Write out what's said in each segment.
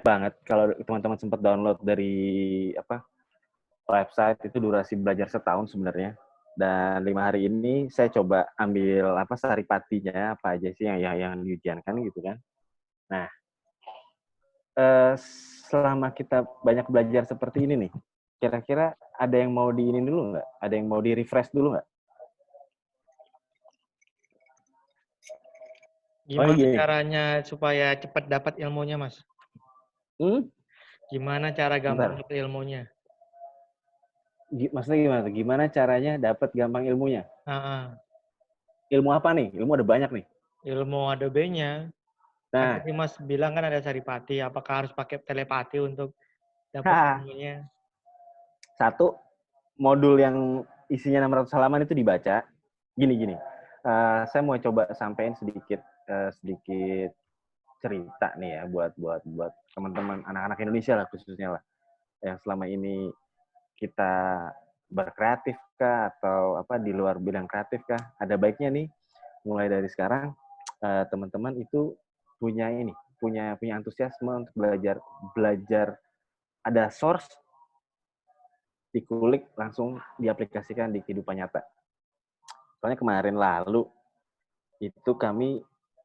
banget kalau teman-teman sempat download dari apa website itu durasi belajar setahun sebenarnya. Dan 5 hari ini saya coba ambil apa saripatinya apa aja sih yang diujiankan gitu kan. Nah, eh, selama kita banyak belajar seperti ini nih, kira-kira ada yang mau diinin dulu nggak? Ada yang mau di refresh dulu nggak? Oh Gimana gini, caranya supaya cepat dapat ilmunya, Mas? hmm? Gimana cara gampang Bentar. dapat ilmunya? Maksudnya gimana tuh? Gimana caranya dapat gampang ilmunya? Heeh. Ilmu apa nih? Ilmu ada banyak nih. Ilmu Adobe-nya. Kan Nah, tadi Mas bilang kan ada saripati. Apakah harus pakai telepati untuk dapat haha, ilmunya? satu modul yang isinya 600 halaman itu dibaca. Gini. Saya mau coba sampaikan sedikit cerita nih ya buat teman-teman anak-anak Indonesia lah khususnya lah yang selama ini kita berkreatif kah atau apa di luar bidang kreatif kah, ada baiknya nih mulai dari sekarang teman-teman itu punya antusiasme untuk belajar belajar ada source dikulik langsung diaplikasikan di kehidupan nyata. Soalnya kemarin lalu itu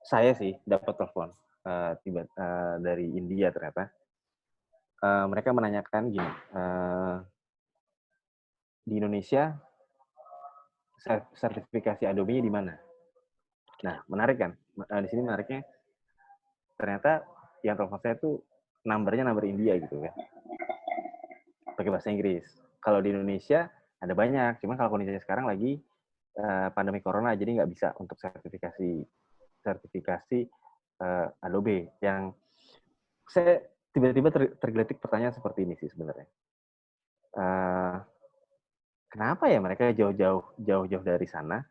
saya sih dapat telepon dari India ternyata. Mereka menanyakan gini, di Indonesia sertifikasi Adobe-nya di mana? Nah, menarik kan? Di sini menariknya ternyata yang telepon saya tuh number India gitu kan. Pakai bahasa Inggris. Kalau di Indonesia ada banyak, cuman kalau kondisinya sekarang lagi pandemi corona jadi nggak bisa untuk sertifikasi Adobe yang saya tiba-tiba tergelitik pertanyaan seperti ini sih sebenarnya. Uh, Kenapa ya mereka jauh-jauh dari sana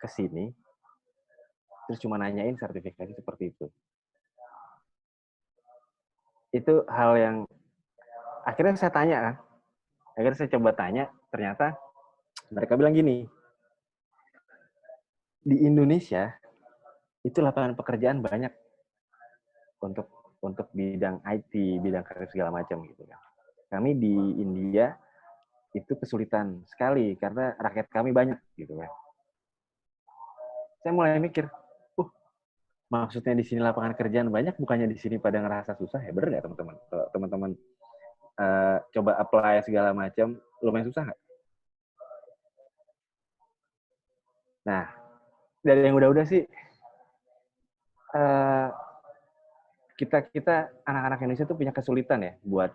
ke sini terus cuma nanyain sertifikasi seperti itu? Itu hal yang akhirnya saya tanya kan. Akhirnya saya coba tanya, ternyata mereka bilang gini, di Indonesia itu lapangan pekerjaan banyak untuk bidang IT, bidang kreatif segala macam gitu kan. Kami di India itu kesulitan sekali karena rakyat kami banyak gitu kan. Saya mulai mikir, maksudnya di sini lapangan kerjaan banyak, bukannya di sini pada ngerasa susah ya? Bener nggak teman-teman? Kalau teman-teman coba apply segala macam, lumayan susah nggak? Nah, dari yang udah-udah sih, uh, kita anak-anak Indonesia tuh punya kesulitan ya buat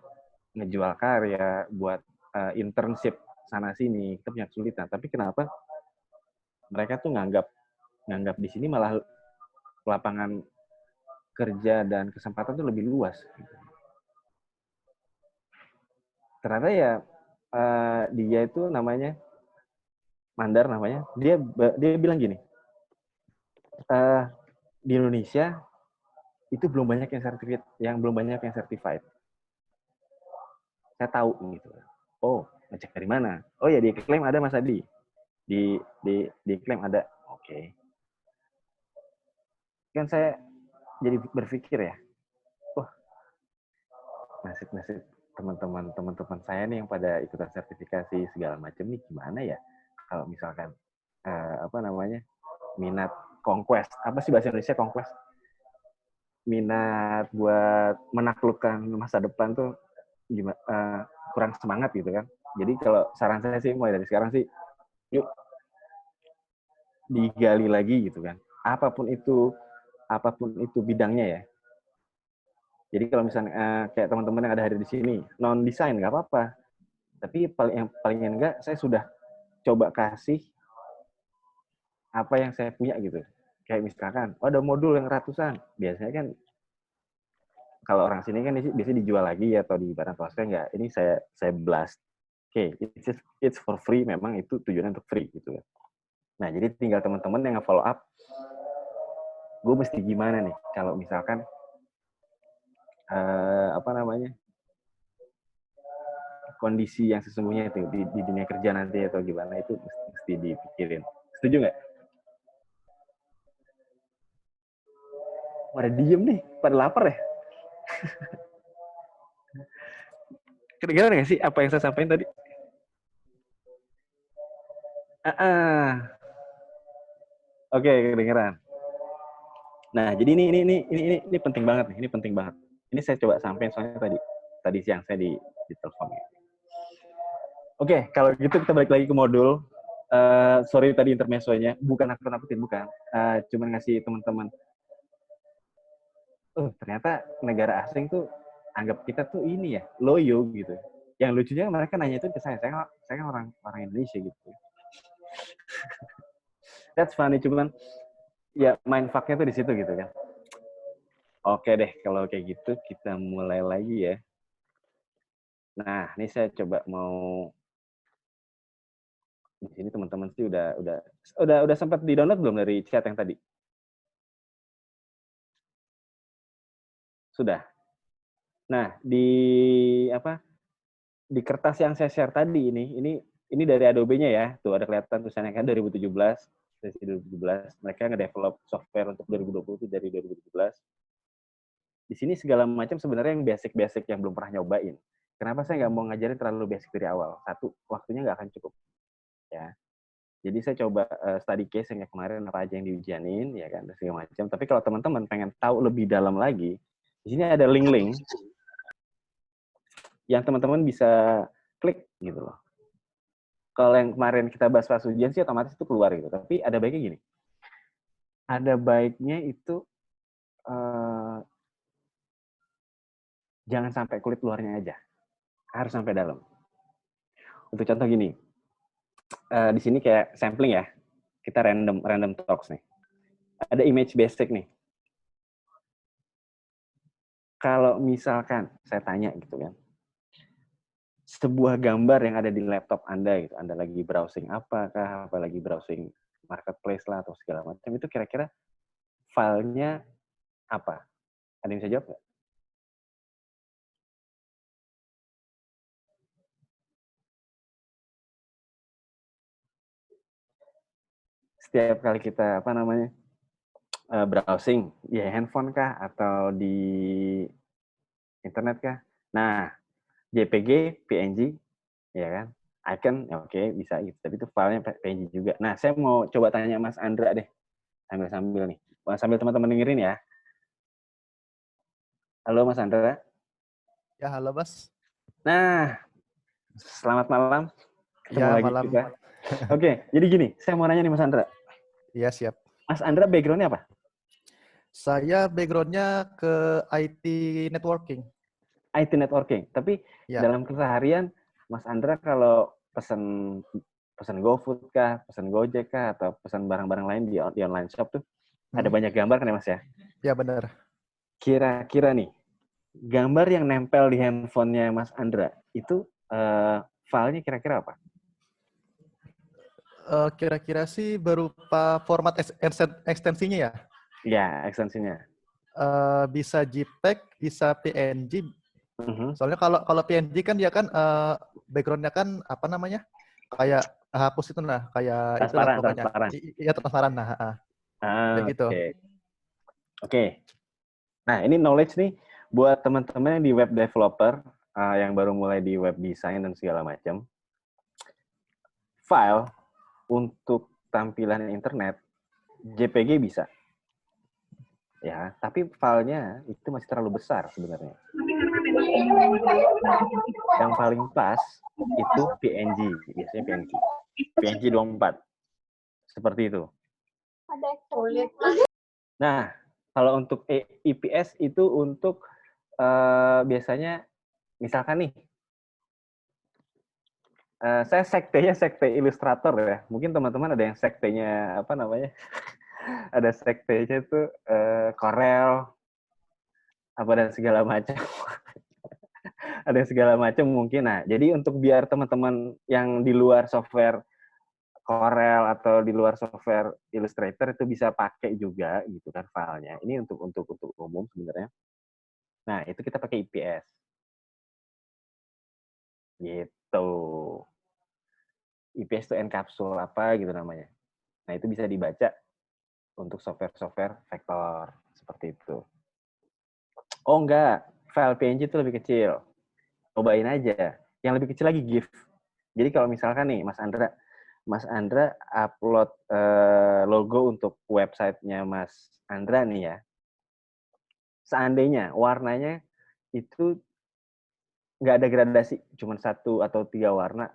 ngejual karya, buat internship sana sini, kita punya kesulitan. Tapi kenapa mereka tuh nganggap di sini malah lapangan kerja dan kesempatan tuh lebih luas. Gitu. Ternyata ya dia itu namanya Mandar namanya, dia bilang gini, di Indonesia itu belum banyak yang certified. Saya tahu gitu. Oh, ngecek dari mana? Oh ya di klaim ada Mas Adi. Di klaim ada. Oke. Okay. Kan saya jadi berpikir ya, wah nasib teman-teman saya nih yang pada ikutan sertifikasi segala macam nih gimana ya kalau misalkan apa namanya minat conquest apa sih bahasa Indonesia conquest minat buat menaklukkan masa depan tuh gimana kurang semangat gitu kan. Jadi kalau saran saya sih mulai dari sekarang sih yuk digali lagi gitu kan. Apapun itu bidangnya ya. Jadi kalau misalnya kayak teman-teman yang ada hadir di sini non desain nggak apa-apa. Tapi yang paling enggak saya sudah coba kasih apa yang saya punya gitu. Kayak misalkan, oh ada modul yang ratusan. Biasanya kan kalau orang sini kan biasanya dijual lagi atau di barang swasta enggak. Ini saya blast. Oke, okay, it's for free, memang itu tujuannya untuk free gitu kan. Nah, jadi tinggal teman-teman yang nge-follow up, gue mesti gimana nih kalau misalkan apa namanya kondisi yang sesungguhnya itu di dunia kerja nanti atau gimana itu mesti dipikirin. Setuju nggak? Pada diem nih, pada lapar ya. Kedengeran nggak sih apa yang saya sampaikan tadi? Oke, kedengeran. Nah, jadi ini penting banget nih, ini penting banget. Ini saya coba sampaikan soalnya tadi siang saya di telepon. Oke, kalau gitu kita balik lagi ke modul. Sorry tadi intermezzonya, bukan aku nakutin, bukan. Cuman ngasih teman-teman, ternyata negara asing tuh anggap kita tuh ini ya, loyo gitu. Yang lucunya mereka nanya itu ke saya kan orang Indonesia gitu. That's funny, cuman ya main fuck-nya tuh di situ gitu kan. Oke deh, kalau kayak gitu kita mulai lagi ya. Nah, ini saya coba mau di sini teman-teman sih udah sempat di-download belum dari chat yang tadi? Sudah. Nah, di kertas yang saya share tadi ini dari Adobe-nya ya. Tuh ada kelihatan tulisannya kan 2017, sesi 2017. Mereka nge-develop software untuk 2020 itu dari 2017. Di sini segala macam sebenarnya yang basic-basic yang belum pernah nyobain. Kenapa saya nggak mau ngajarin terlalu basic dari awal? Satu, waktunya nggak akan cukup. Ya. Jadi saya coba study case yang kemarin apa aja yang diujianin, ya kan, segala macam. Tapi kalau teman-teman pengen tahu lebih dalam lagi, di sini ada link-link yang teman-teman bisa klik gitu loh. Kalau yang kemarin kita bahas pas ujian sih otomatis itu keluar gitu. Tapi ada baiknya gini. Ada baiknya itu jangan sampai kulit luarnya aja. Harus sampai dalam. Untuk contoh gini. Di sini kayak sampling ya. Kita random talks nih. Ada image basic nih. Kalau misalkan saya tanya gitu kan. Sebuah gambar yang ada di laptop Anda gitu. Anda lagi browsing apakah, apa lagi browsing marketplace lah atau segala macam, itu kira-kira filenya apa? Ada yang bisa jawab nggak? Setiap kali kita browsing, ya handphone kah atau di internet kah? Nah, JPG, PNG, ya kan? Icon, ya oke, bisa gitu. Tapi itu filenya PNG juga. Nah, saya mau coba tanya Mas Andra deh, sambil nih. Sambil teman-teman dengerin ya. Halo Mas Andra. Ya, halo Mas. Nah, selamat malam. Ketemu Ya, lagi malam. kita. Oke, jadi gini, saya mau nanya nih Mas Andra. Iya, siap. Mas Andra background-nya apa? Saya background-nya ke IT networking. IT networking. Tapi Ya. dalam keseharian, Mas Andra kalau pesan GoFood kah, pesan Gojek kah, atau pesan barang-barang lain di online shop tuh, ada banyak gambar kan ya Mas ya? Ya, benar. Kira-kira nih, gambar yang nempel di handphonenya Mas Andra, itu filenya kira-kira apa? Kira-kira sih berupa format ekstensinya ya? Ya, ekstensinya. Bisa JPEG, bisa PNG. Uh-huh. Soalnya kalau PNG kan dia kan background-nya kan apa namanya? Kayak hapus itu nah, kayak itulah pokoknya. Transparan. Iya, transparan nah. Kayak gitu. Oke. Nah, ini knowledge nih buat teman-teman yang di web developer, yang baru mulai di web design dan segala macam. File untuk tampilan internet, JPG bisa. Ya, tapi filenya itu masih terlalu besar sebenarnya. Yang paling pas itu PNG, biasanya PNG. PNG 24. Seperti itu. Nah, kalau untuk IPS itu untuk biasanya misalkan nih, saya sekte ilustrator ya. Mungkin teman-teman ada yang sektenya apa namanya? Ada sektenya tuh Corel apa dan segala macam. Ada segala macam mungkin. Nah, jadi untuk biar teman-teman yang di luar software Corel atau di luar software Illustrator itu bisa pakai juga gitu kan filenya. Ini untuk umum sebenarnya. Nah, itu kita pakai IPS. Gitu. IPS itu encapsule apa gitu namanya. Nah, itu bisa dibaca untuk software-software vektor seperti itu. Oh enggak, file PNG itu lebih kecil. Cobain aja. Yang lebih kecil lagi GIF. Jadi kalau misalkan nih Mas Andra upload logo untuk websitenya Mas Andra nih ya. Seandainya warnanya itu nggak ada gradasi, cuma 1 atau 3 warna,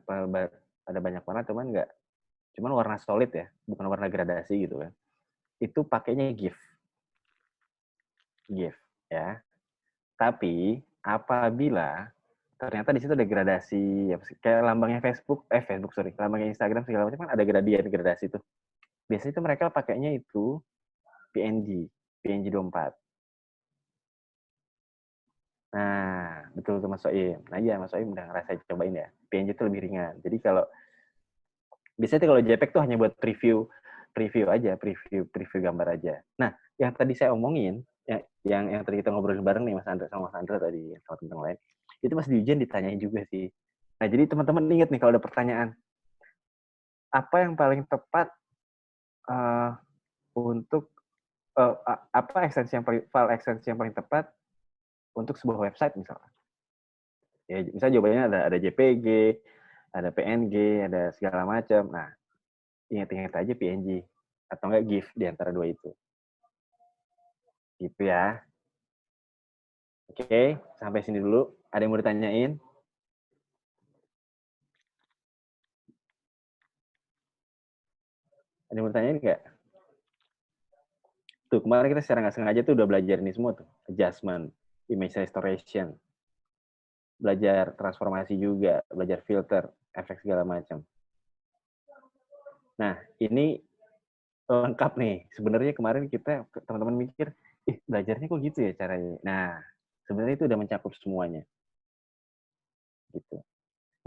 ada banyak warna cuman nggak, cuman warna solid ya, bukan warna gradasi gitu kan. Itu pakainya GIF ya. Tapi apabila ternyata di situ ada gradasi, kayak lambangnya lambangnya Instagram segala macam kan ada gradasi tuh. Biasanya itu mereka pakainya itu PNG 24. Nah, betul tuh Mas Soim. Nah iya, Mas Soim udah ngerasain cobain ya. PNG itu lebih ringan. Jadi biasanya kalau JPEG tuh hanya buat preview gambar aja. Nah, yang tadi saya omongin, yang tadi kita ngobrolin bareng nih Mas Andra sama Mas Andra tadi sama teman lain, itu Mas di ujian ditanyain juga sih. Nah, jadi teman-teman ingat nih kalau ada pertanyaan, apa yang paling tepat untuk apa file extension yang paling tepat untuk sebuah website misalnya. Ya, misalnya jawabannya ada JPG, ada PNG, ada segala macam. Nah, ingat-ingat aja PNG atau enggak GIF di antara dua itu. Gitu ya. Oke, sampai sini dulu. Ada yang mau ditanyain? Ada yang mau ditanyain nggak? Tuh, kemarin kita secara nggak sengaja tuh udah belajar ini semua tuh. Adjustment, image restoration, belajar transformasi juga, belajar filter, efek segala macam. Nah, ini lengkap nih. Sebenarnya kemarin kita, teman-teman mikir, belajarnya kok gitu ya caranya. Nah, sebenarnya itu udah mencakup semuanya. Gitu.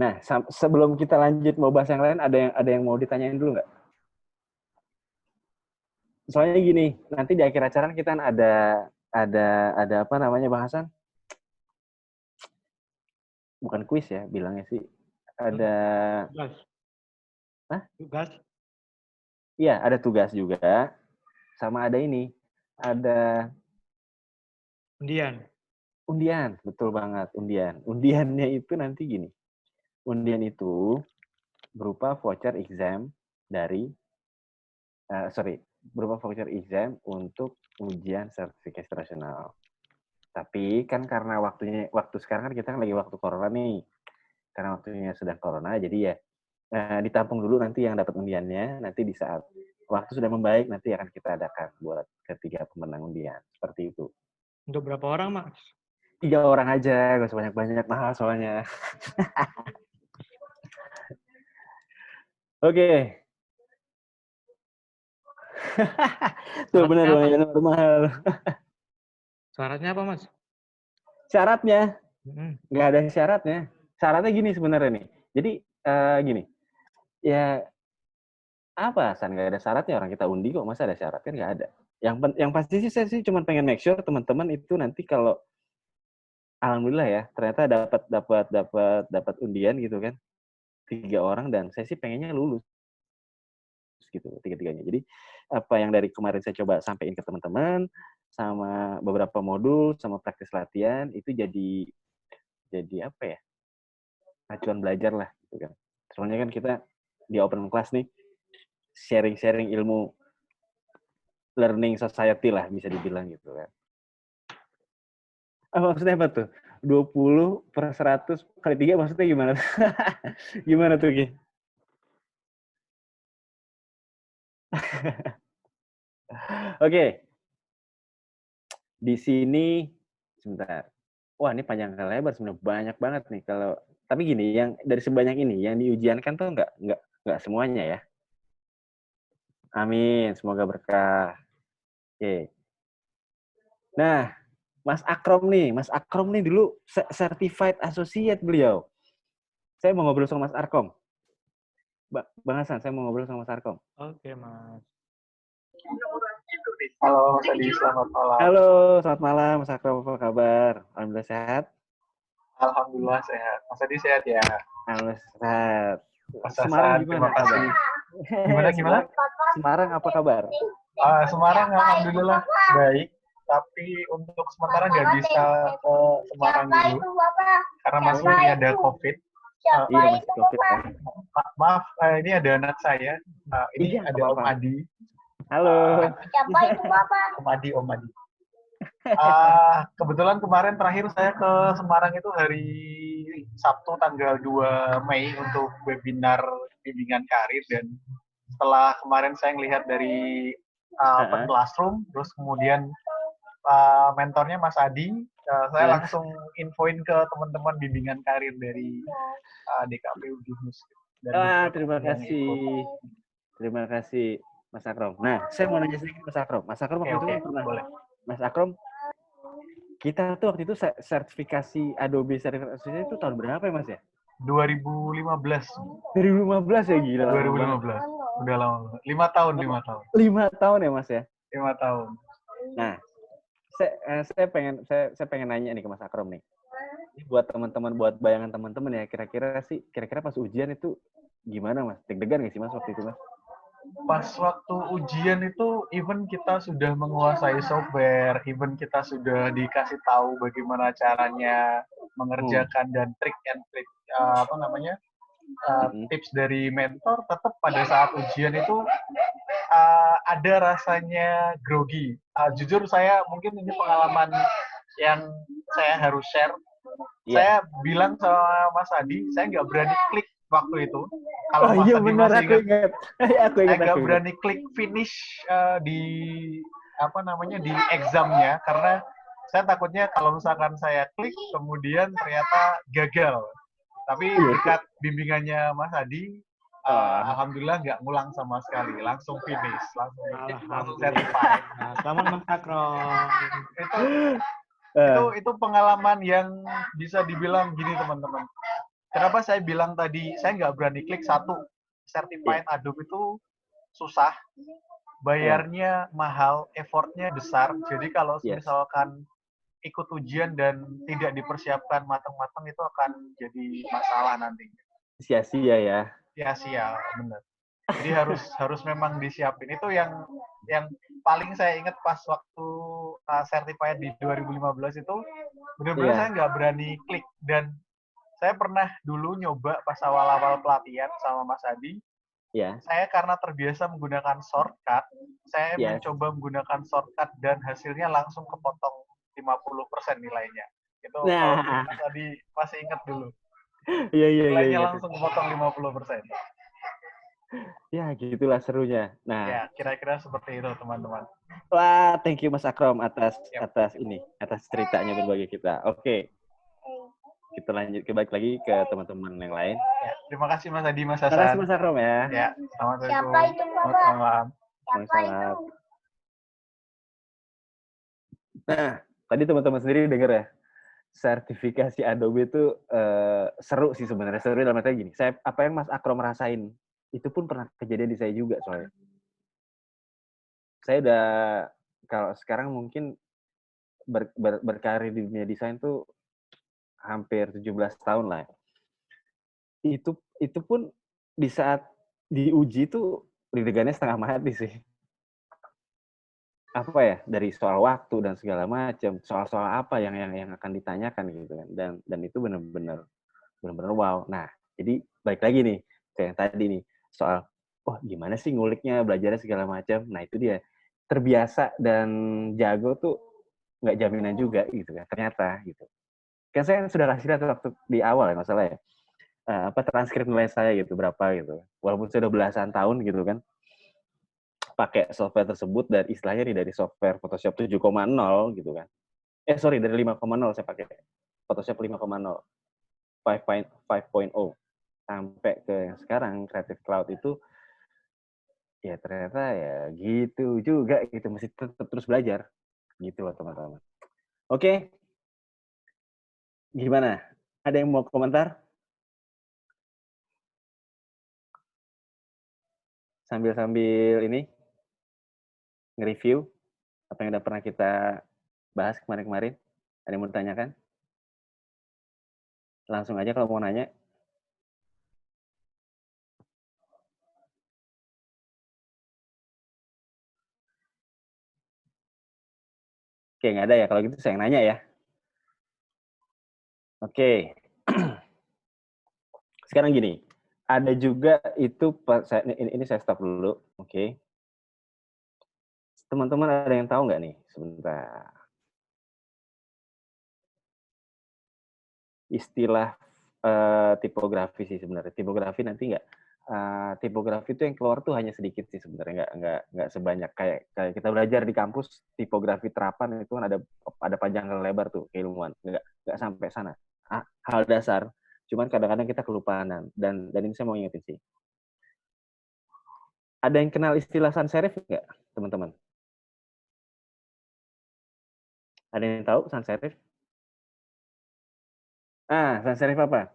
Nah, sebelum kita lanjut mau bahas yang lain, ada yang mau ditanyain dulu nggak? Soalnya gini, nanti di akhir acara kita ada apa namanya bahasan? Bukan kuis ya, bilangnya sih. Ada Tugas. Hah? Tugas. Iya, ada tugas juga. Sama ada ini, ada undian, betul banget, undian. Undiannya itu nanti gini. Undian itu berupa voucher exam berupa voucher exam untuk ujian sertifikasi nasional. Tapi kan karena waktu sekarang kan kita kan lagi waktu corona nih. Karena waktunya sedang corona, jadi ya ditampung dulu nanti yang dapat undiannya, nanti di saat waktu sudah membaik nanti akan kita adakan buat ketiga pemenang undian. Seperti itu. Untuk berapa orang, Mas? 3 orang aja, gak usah banyak-banyak, mahal soalnya. Oke. Tuh benar mahal. Syaratnya apa, Mas? Syaratnya? Nggak ada syaratnya. Syaratnya gini sebenarnya nih. Jadi gini, ya apa San, nggak ada syaratnya, orang kita undi kok, masa ada syarat? Kan nggak ada. Yang pasti sih saya sih cuma pengen make sure teman-teman itu nanti kalau alhamdulillah ya ternyata dapat undian gitu kan, 3 orang, dan saya sih pengennya lulus gitu tiga-tiganya. Jadi apa yang dari kemarin saya coba sampaikan ke teman-teman sama beberapa modul sama praktis latihan itu jadi apa ya, acuan belajar lah gitu kan. Soalnya kan kita di open class nih sharing ilmu learning society lah bisa dibilang gitu kan. Maksudnya apa tuh? 20/100 kali 3 maksudnya gimana? Gimana tuh, Ki? Oke. Di sini sebentar. Wah, ini panjang lebar sebenarnya, banyak banget nih kalau, tapi gini, yang dari sebanyak ini yang diujiankan tuh nggak semuanya ya. Amin, semoga berkah. Oke. Nah, Mas Akrom nih dulu certified associate beliau. Saya mau ngobrol sama Mas Arkom. Bang Hasan, saya mau ngobrol sama Mas Arkom. Oke, Mas. Halo Mas Adi, selamat malam. Halo, selamat malam Mas Akrom, apa kabar? Alhamdulillah sehat? Alhamdulillah sehat. Mas Adi sehat ya? Alhamdulillah sehat. Mas Semarang Hasan, gimana terima kasih. Gimana? Semarang apa kabar? Semarang alhamdulillah baik. tapi untuk sementara nggak bisa ke Semarang dulu karena masih ada COVID. Iya, masih COVID ya. Maaf, ini ada anak saya. Ini Iya, ada nggak Om apa-apa. Adi. Halo. Om Adi. Kebetulan kemarin terakhir saya ke Semarang itu hari Sabtu tanggal 2 Mei untuk webinar bimbingan karir, dan setelah kemarin saya melihat dari Open Classroom, terus kemudian mentornya Mas Adi, saya langsung infoin ke teman-teman bimbingan karir dari DKP Udinus. Terima kasih. Terima kasih Mas Akrom. Nah, saya mau nanya sedikit Mas Akrom. Mas Akrom waktu itu kan pernah. Boleh. Mas Akrom, kita tuh waktu itu sertifikasi Adobe sertifikasi itu tahun berapa ya Mas ya? 2015. 2015 ya, gila. 2015. Udah lama. 5 tahun. 5 tahun ya Mas ya? 5 tahun. Nah, saya pengen nanya nih ke Mas Akrom nih. Ini buat teman-teman, buat bayangan teman-teman ya, kira-kira pas ujian itu gimana Mas? Deg-degan nggak sih Mas waktu itu Mas? Pas waktu ujian itu, even kita sudah menguasai software, even kita sudah dikasih tahu bagaimana caranya mengerjakan dan trik and trick tips dari mentor, tetap pada saat ujian itu ada rasanya grogi. Jujur saya mungkin ini pengalaman yang saya harus share. Saya bilang sama Mas Adi, saya nggak berani klik waktu itu. Kalau Mas Adi benar, masih ingat. Aku ingat. Saya nggak berani klik finish di di examnya, karena saya takutnya kalau misalkan saya klik kemudian ternyata gagal. Tapi berkat bimbingannya Mas Adi, alhamdulillah nggak ngulang sama sekali, langsung finish, langsung certified. Selamat Mas Akrom. Itu pengalaman yang bisa dibilang gini teman-teman. Kenapa saya bilang tadi saya nggak berani klik satu, certified Adobe itu susah, bayarnya mahal, effortnya besar. Jadi kalau misalkan ikut ujian dan tidak dipersiapkan matang-matang itu akan jadi masalah nantinya. Sia-sia ya. Sia-sia, benar. Jadi harus memang disiapin. Itu yang paling saya ingat pas waktu certified di 2015 itu, benar-benar saya nggak berani klik. Dan saya pernah dulu nyoba pas awal-awal pelatihan sama Mas Adi. Saya karena terbiasa menggunakan shortcut, saya mencoba menggunakan shortcut dan hasilnya langsung kepotong 50% nilainya. Itu Mas Adi masih ingat dulu. Nilainya langsung kepotong 50%. Ya, gitulah serunya. Nah, ya, kira-kira seperti itu, teman-teman. Wah, thank you Mas Akrom atas ceritanya berbagi kita. Oke. Kita lanjut balik lagi ke teman-teman yang lain. Ya, terima kasih Mas Adi, Mas Hasan. Terima kasih Mas Akrom ya. Ya, selamat Siapa itu, Bapak? Siapa itu? Nah, tadi teman-teman sendiri dengar ya, sertifikasi Adobe itu seru sih sebenarnya. Seru dalam artinya gini, apa yang Mas Akrom rasain, itu pun pernah kejadian di saya juga soalnya. Saya udah, kalau sekarang mungkin berkarir di dunia desain tuh hampir 17 tahun lah. Itu pun di saat diuji tuh deg-degannya setengah mati sih. Apa ya, dari soal waktu dan segala macam, soal-soal apa yang akan ditanyakan gitu kan. Dan itu benar-benar wow. Nah, jadi balik lagi nih kayak yang tadi nih, soal gimana sih nguliknya, belajarnya segala macam. Nah, itu dia. Terbiasa dan jago tuh nggak jaminan juga gitu kan, ternyata gitu. Kan saya sudah kasih lihat waktu di awal ya masalah ya. Transkrip nilai saya gitu, berapa gitu. Walaupun saya udah belasan tahun gitu kan, pakai software tersebut, dan istilahnya nih dari software Photoshop 7.0 gitu kan. Dari 5.0 saya pakai Photoshop 5.0, 5.0 sampai ke yang sekarang Creative Cloud itu ya ternyata ya gitu juga gitu, mesti tetap terus belajar gitu loh teman-teman. Oke. Gimana? Ada yang mau komentar? Sambil ini nge-review apa yang udah pernah kita bahas kemarin-kemarin. Ada yang mau ditanyakan? Langsung aja kalau mau nanya. Oke, nggak ada ya. Kalau gitu saya yang nanya ya. Oke. Sekarang gini, ada juga itu ini saya stop dulu. Oke. Teman-teman ada yang tahu nggak nih? Sebentar. Istilah tipografi sih sebenarnya. Tipografi nanti nggak. Tipografi itu yang keluar tuh hanya sedikit sih sebenarnya, nggak sebanyak kayak kita belajar di kampus tipografi terapan itu kan ada panjang dan lebar tuh keilmuan, nggak sampai sana. Hal dasar, cuman kadang-kadang kita kelupaan dan ini saya mau ingetin sih. Ada yang kenal istilah sans serif nggak, teman-teman? Ada yang tahu sans serif? Sans serif apa?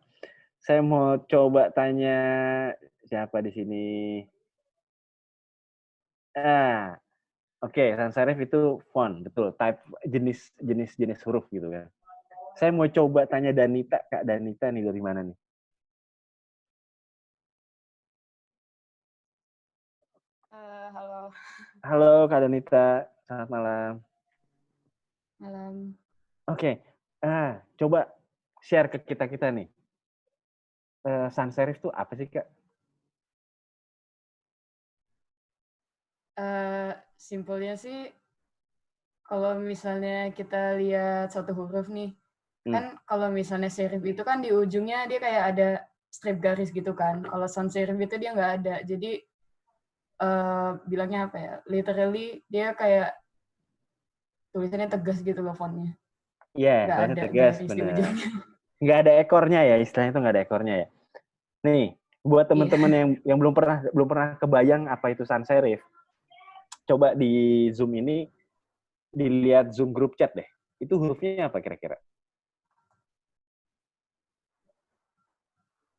Saya mau coba tanya siapa di sini. Oke, sans serif itu font, betul. Type jenis huruf gitu kan. Saya mau coba tanya Danita, Kak Danita nih dari mana nih? Halo. Halo Kak Danita, selamat malam. Malam. Oke, coba share ke kita nih. Sans serif itu apa sih Kak? Simpelnya sih, kalau misalnya kita lihat satu huruf nih, kan kalau misalnya serif itu kan di ujungnya dia kayak ada strip garis gitu kan. Kalau sans serif itu dia nggak ada. Jadi bilangnya apa ya? Literally dia kayak tulisannya tegas gitu loh fontnya. Iya, Nggak tulisannya ada tegas, garis di bener. ujungnya. Nggak ada ekornya ya, istilahnya itu nggak ada ekornya ya. Nih, buat teman-teman yang belum pernah kebayang apa itu sans serif, coba di Zoom ini dilihat Zoom grup chat deh. Itu hurufnya apa kira-kira?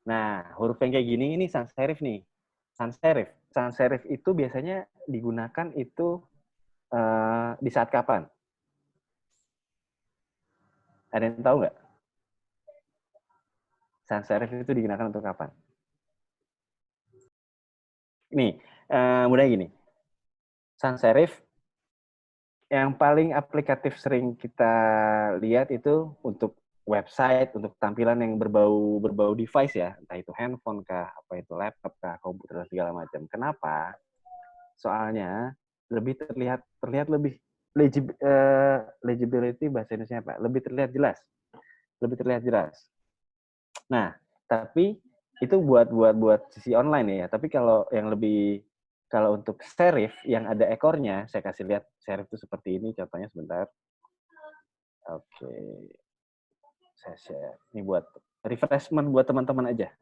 Nah, huruf yang kayak gini ini sans serif nih. Sans serif. Sans serif itu biasanya digunakan itu di saat kapan? Ada yang tahu nggak? Sans serif itu digunakan untuk kapan? Nih, mudah gini. Sans serif yang paling aplikatif sering kita lihat itu untuk website, untuk tampilan yang berbau device ya, entah itu handphone kah, apa itu laptop kah, komputer segala macam. Kenapa? Soalnya lebih terlihat lebih legibility bahasa Indonesia apa? Lebih terlihat jelas. Nah, tapi itu buat sisi online ya. Tapi kalau untuk serif yang ada ekornya, saya kasih lihat serif itu seperti ini. Contohnya sebentar. Oke, saya share. Ini buat refreshment buat teman-teman aja.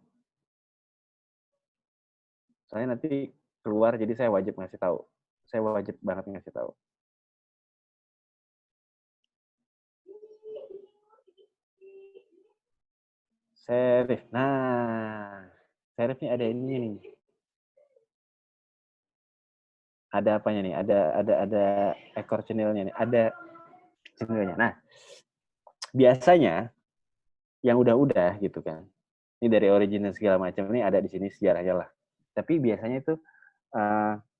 Soalnya nanti keluar, jadi saya wajib ngasih tahu. Saya wajib banget ngasih tahu. Serif. Nah, serifnya ada ini nih. Ada apanya nih? Ada ekor cenilnya nih. Ada cenilnya. Nah, biasanya yang udah gitu kan. Ini dari origin dan segala macam ini ada di sini sejarahnya lah. Tapi biasanya itu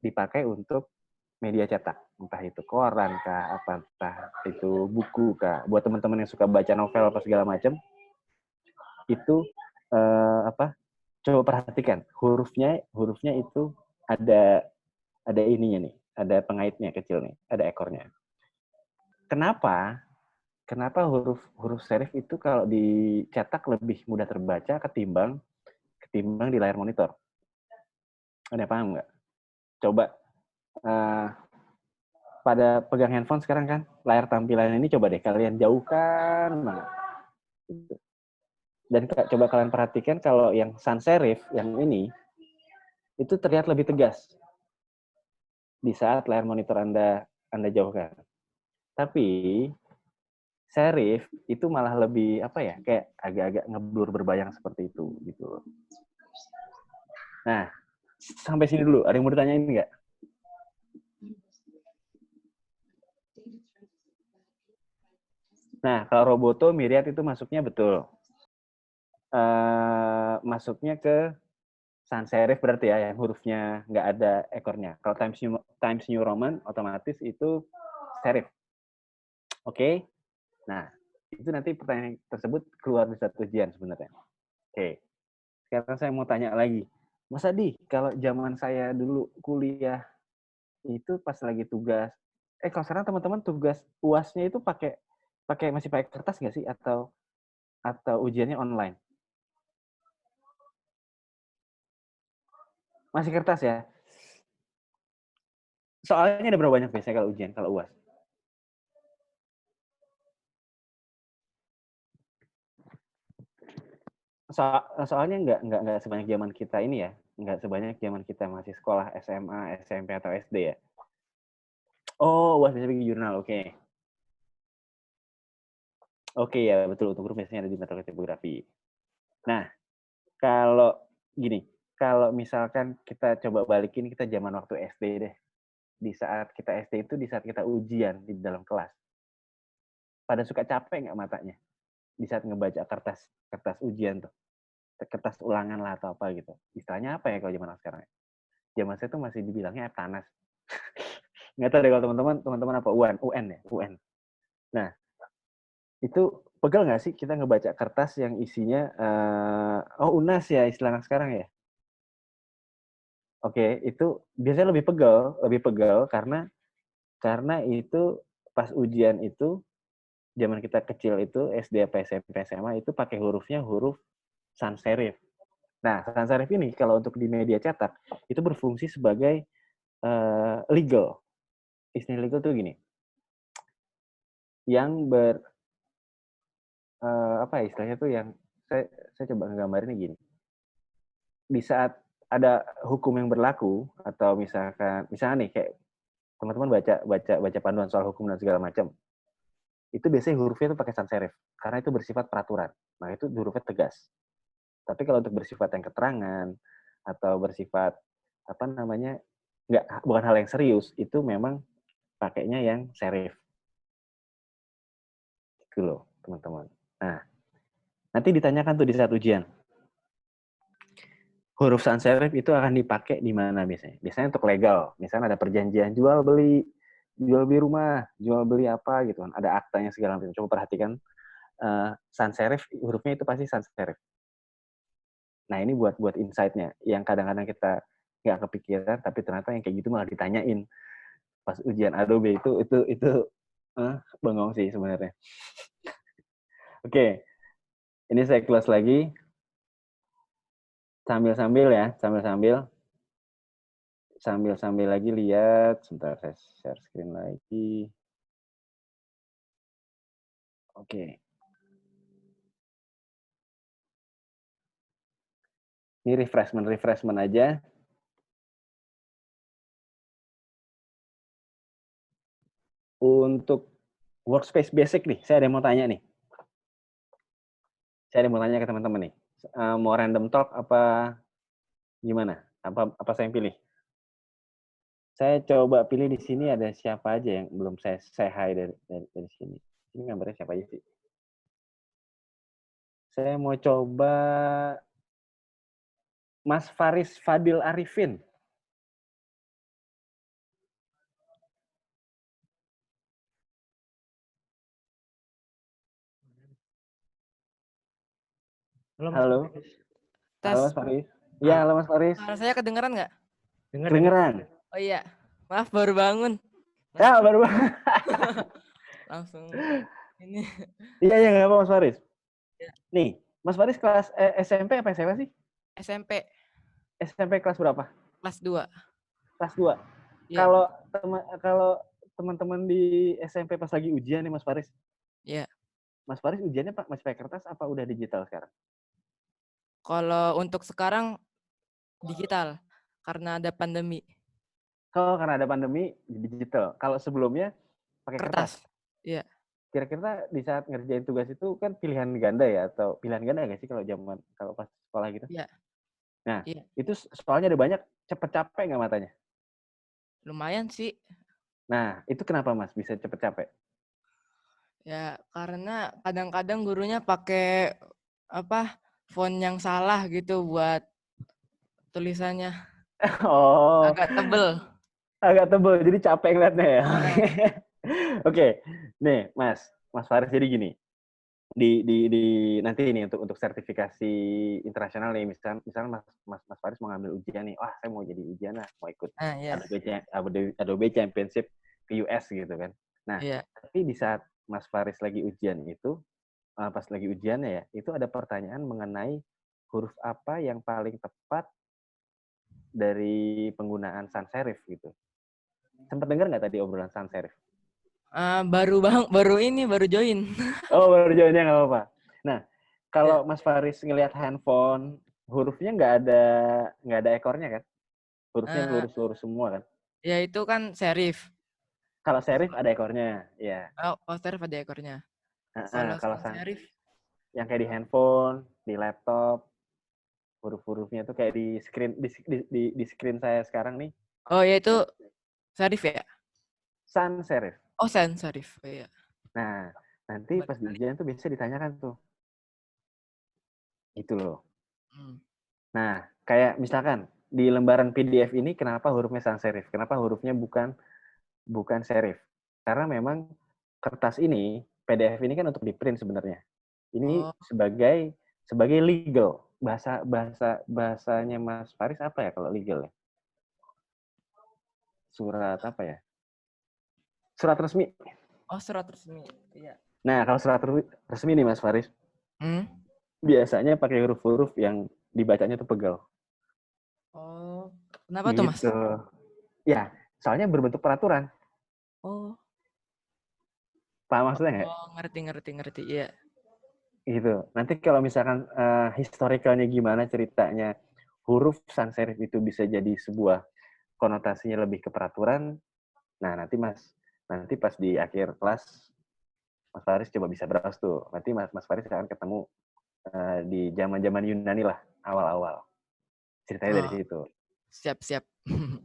dipakai untuk media cetak, entah itu koran kah, entah itu buku kah. Buat teman-teman yang suka baca novel apa segala macam, itu coba perhatikan hurufnya itu ada ininya nih, ada pengaitnya kecil nih, ada ekornya. Kenapa huruf serif itu kalau dicetak lebih mudah terbaca ketimbang di layar monitor? Ada paham nggak? Coba pada pegang handphone sekarang kan, layar tampilan ini coba deh kalian jauhkan banget. Dan coba kalian perhatikan kalau yang sans serif, yang ini, itu terlihat lebih tegas di saat layar monitor Anda jauhkan. Tapi serif itu malah lebih kayak agak-agak ngeblur berbayang seperti itu gitu. Nah, sampai sini dulu. Ada yang mau ditanyain nggak? Nah, kalau Roboto Myriad itu masuknya betul. Masuknya ke sans serif berarti ya, yang hurufnya nggak ada ekornya. Kalau Times New Roman otomatis itu serif. Oke. Nah, itu nanti pertanyaan tersebut keluar di saat ujian sebenarnya. Oke. Sekarang saya mau tanya lagi. Mas Adi, kalau zaman saya dulu kuliah itu pas lagi tugas, kalau sekarang teman-teman tugas UASnya itu masih pakai kertas nggak sih atau ujiannya online? Masih kertas ya? Soalnya ada berapa banyak biasanya kalau ujian, kalau UAS? Soalnya nggak sebanyak zaman kita ini ya, nggak sebanyak zaman kita masih sekolah SMA, SMP atau SD ya. Oh, UAS biasanya bikin jurnal, oke. Oke ya, betul, untuk guru biasanya ada di mata tipografi. Nah, kalau gini, kalau misalkan kita coba balikin kita zaman waktu SD deh. Di saat kita SD itu, di saat kita ujian di dalam kelas. Pada suka capek nggak matanya? Di saat ngebaca kertas ujian tuh. Kertas ulangan lah atau apa gitu. Istilahnya apa ya kalau zaman sekarang? Zaman saya tuh masih dibilangnya air panas. Nggak tahu deh kalau teman-teman apa UN ya, UN. Nah, itu pegel nggak sih kita ngebaca kertas yang isinya UNAS ya istilah anak sekarang ya? Oke, itu biasanya lebih pegel karena itu pas ujian itu zaman kita kecil itu SD apa SMP SMA itu pakai hurufnya huruf sans serif. Nah, sans serif ini kalau untuk di media cetak itu berfungsi sebagai legal. Istilah legal tuh gini. Yang apa ya istilahnya tuh yang saya coba nggambarinnya gini. Di saat ada hukum yang berlaku atau misalnya nih kayak teman-teman baca panduan soal hukum dan segala macam. Itu biasanya hurufnya itu pakai sans serif karena itu bersifat peraturan. Nah, itu hurufnya tegas. Tapi kalau untuk bersifat yang keterangan atau bersifat apa namanya bukan hal yang serius, itu memang pakainya yang serif. Gitu loh, teman-teman. Nah, nanti ditanyakan tuh di saat ujian. Huruf sans serif itu akan dipakai di mana biasanya? Biasanya untuk legal. Misalnya ada perjanjian jual beli rumah, jual beli apa gitu kan. Ada aktanya segala macam. Coba perhatikan sans serif, hurufnya itu pasti sans serif. Nah, ini buat insight-nya. Yang kadang-kadang kita nggak kepikiran, tapi ternyata yang kayak gitu malah ditanyain pas ujian Adobe itu bengong sih sebenarnya. Oke, ini saya close lagi. Sambil lagi lihat. Sebentar, saya share screen lagi. Oke. Ini refreshment aja. Untuk workspace basic nih, saya ada yang mau tanya nih. Saya ada yang mau tanya ke teman-teman nih. Mau random talk apa gimana? Apa saya yang pilih? Saya coba pilih di sini ada siapa aja yang belum saya say hi dari sini. Ini gambarnya siapa aja sih? Saya mau coba Mas Faris Fadil Arifin. Halo. Tes. Halo Mas Faris. Iya, halo Mas Faris. Suara saya kedengeran nggak? Kedengeran. Oh iya. Maaf baru bangun. Ya, baru bangun. Langsung ini. Iya, nggak apa Mas Faris. Ya. Nih, Mas Faris kelas SMP apa SMA sih? SMP. SMP kelas berapa? Kelas 2. Kelas 2. Ya. Kalau teman-teman di SMP pas lagi ujian nih Mas Faris. Iya. Mas Faris ujiannya masih pakai kertas apa udah digital sekarang? Kalau untuk sekarang digital karena ada pandemi. Kalau karena ada pandemi digital. Kalau sebelumnya pakai kertas. Iya. Kira-kira di saat ngerjain tugas itu kan pilihan ganda ya atau pilihan ganda nggak sih kalau pas sekolah gitu? Iya. Nah, iya. Itu soalnya ada banyak cepet capek nggak matanya? Lumayan sih. Nah, itu kenapa Mas bisa cepet capek? Ya, karena kadang-kadang gurunya pakai font yang salah gitu buat tulisannya. Oh. Agak tebel. Agak tebel, jadi capek ngeliatnya ya. Oke, nih Mas Faris, jadi gini, di nanti ini untuk sertifikasi internasional nih, misal Mas Faris mau ngambil ujian nih, wah saya mau jadi ujian lah, mau ikut Ya, Adobe Championship ke US gitu kan. Nah, iya. tapi di saat Mas Faris lagi ujian itu, pas lagi ujiannya ya, itu ada pertanyaan mengenai huruf apa yang paling tepat dari penggunaan sans serif gitu. Sempat dengar nggak tadi obrolan sans serif? Baru join. Oh, baru joinnya nggak apa-apa. Nah, kalau Ya. Mas Faris ngelihat handphone, hurufnya nggak ada ekornya kan? Hurufnya Eh, lurus-lurus semua kan? Ya itu kan serif. Kalau serif ada ekornya, ya. Oh, serif ada ekornya. Kalau Kalau sans serif, yang kayak di handphone, di laptop, huruf-hurufnya tuh kayak di screen saya sekarang nih, oh ya itu serif ya? sans serif. Oh, sans serif. Oh, iya. Nah, nanti pas di Balik-balik. ujian tuh bisa ditanyakan tuh. Itu loh. Hmm. Nah, kayak misalkan di lembaran PDF ini kenapa hurufnya sans serif? Kenapa hurufnya bukan serif? Karena memang kertas ini, PDF ini kan untuk di-print sebenarnya. Ini Oh, sebagai legal. Bahasanya Mas Faris apa ya kalau legal ya? Surat apa ya? Surat resmi. surat resmi. Iya. Nah, kalau surat resmi nih Mas Faris, Hmm? biasanya pakai huruf-huruf yang dibacanya tuh pegal. Oh, kenapa tuh, Mas? Gitu. Ya, soalnya berbentuk peraturan. Oh, Paham maksudnya nggak? ngerti. Iya. Gitu. Nanti kalau misalkan historicalnya gimana ceritanya, huruf sans serif itu bisa jadi sebuah konotasinya lebih ke peraturan. Nah, nanti pas di akhir kelas Mas Faris coba bisa browse tuh. Nanti Mas Faris akan ketemu di zaman-zaman Yunani lah, awal-awal. Ceritanya dari Oh, situ. siap.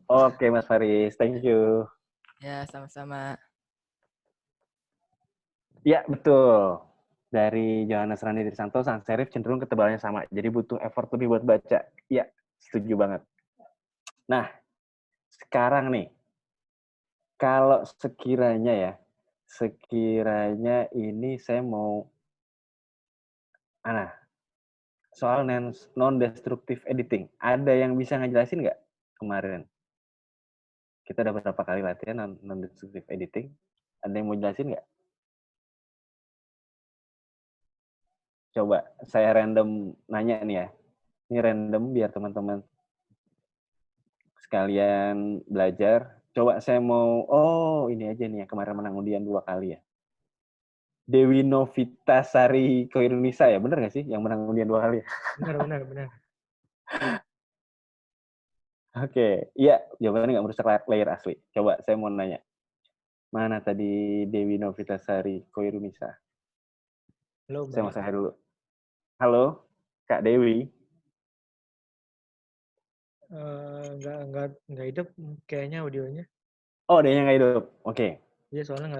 Oke, Mas Faris. Thank you. Ya, sama-sama. Ya, betul. Dari Johannes Randi Trisanto, sans serif cenderung ketebalannya sama. Jadi butuh effort lebih buat baca. Ya, setuju banget. Nah, sekarang nih, kalau sekiranya ini saya mau, soal non-destructive editing. Ada yang bisa ngejelasin nggak kemarin? Kita udah berapa kali latihan non-destructive editing. Ada yang mau jelasin nggak? Coba saya random nanya nih ya. Ini random biar teman-teman sekalian belajar. Coba saya mau, ini aja nih yang kemarin menang undian 2 kali ya. Dewi Novitasari Koirunisa ya, bener nggak sih yang menang undian 2 kali ya? Benar. Oke, iya jawabannya nggak merusak layer asli. Coba saya mau nanya. Mana tadi Dewi Novitasari Koirunisa? Halo, Saya mau Mbak. saya dulu. Halo, Kak Dewi. Nggak hidup kayaknya audionya. Oh, dia nggak hidup. Oke, Iya, soalnya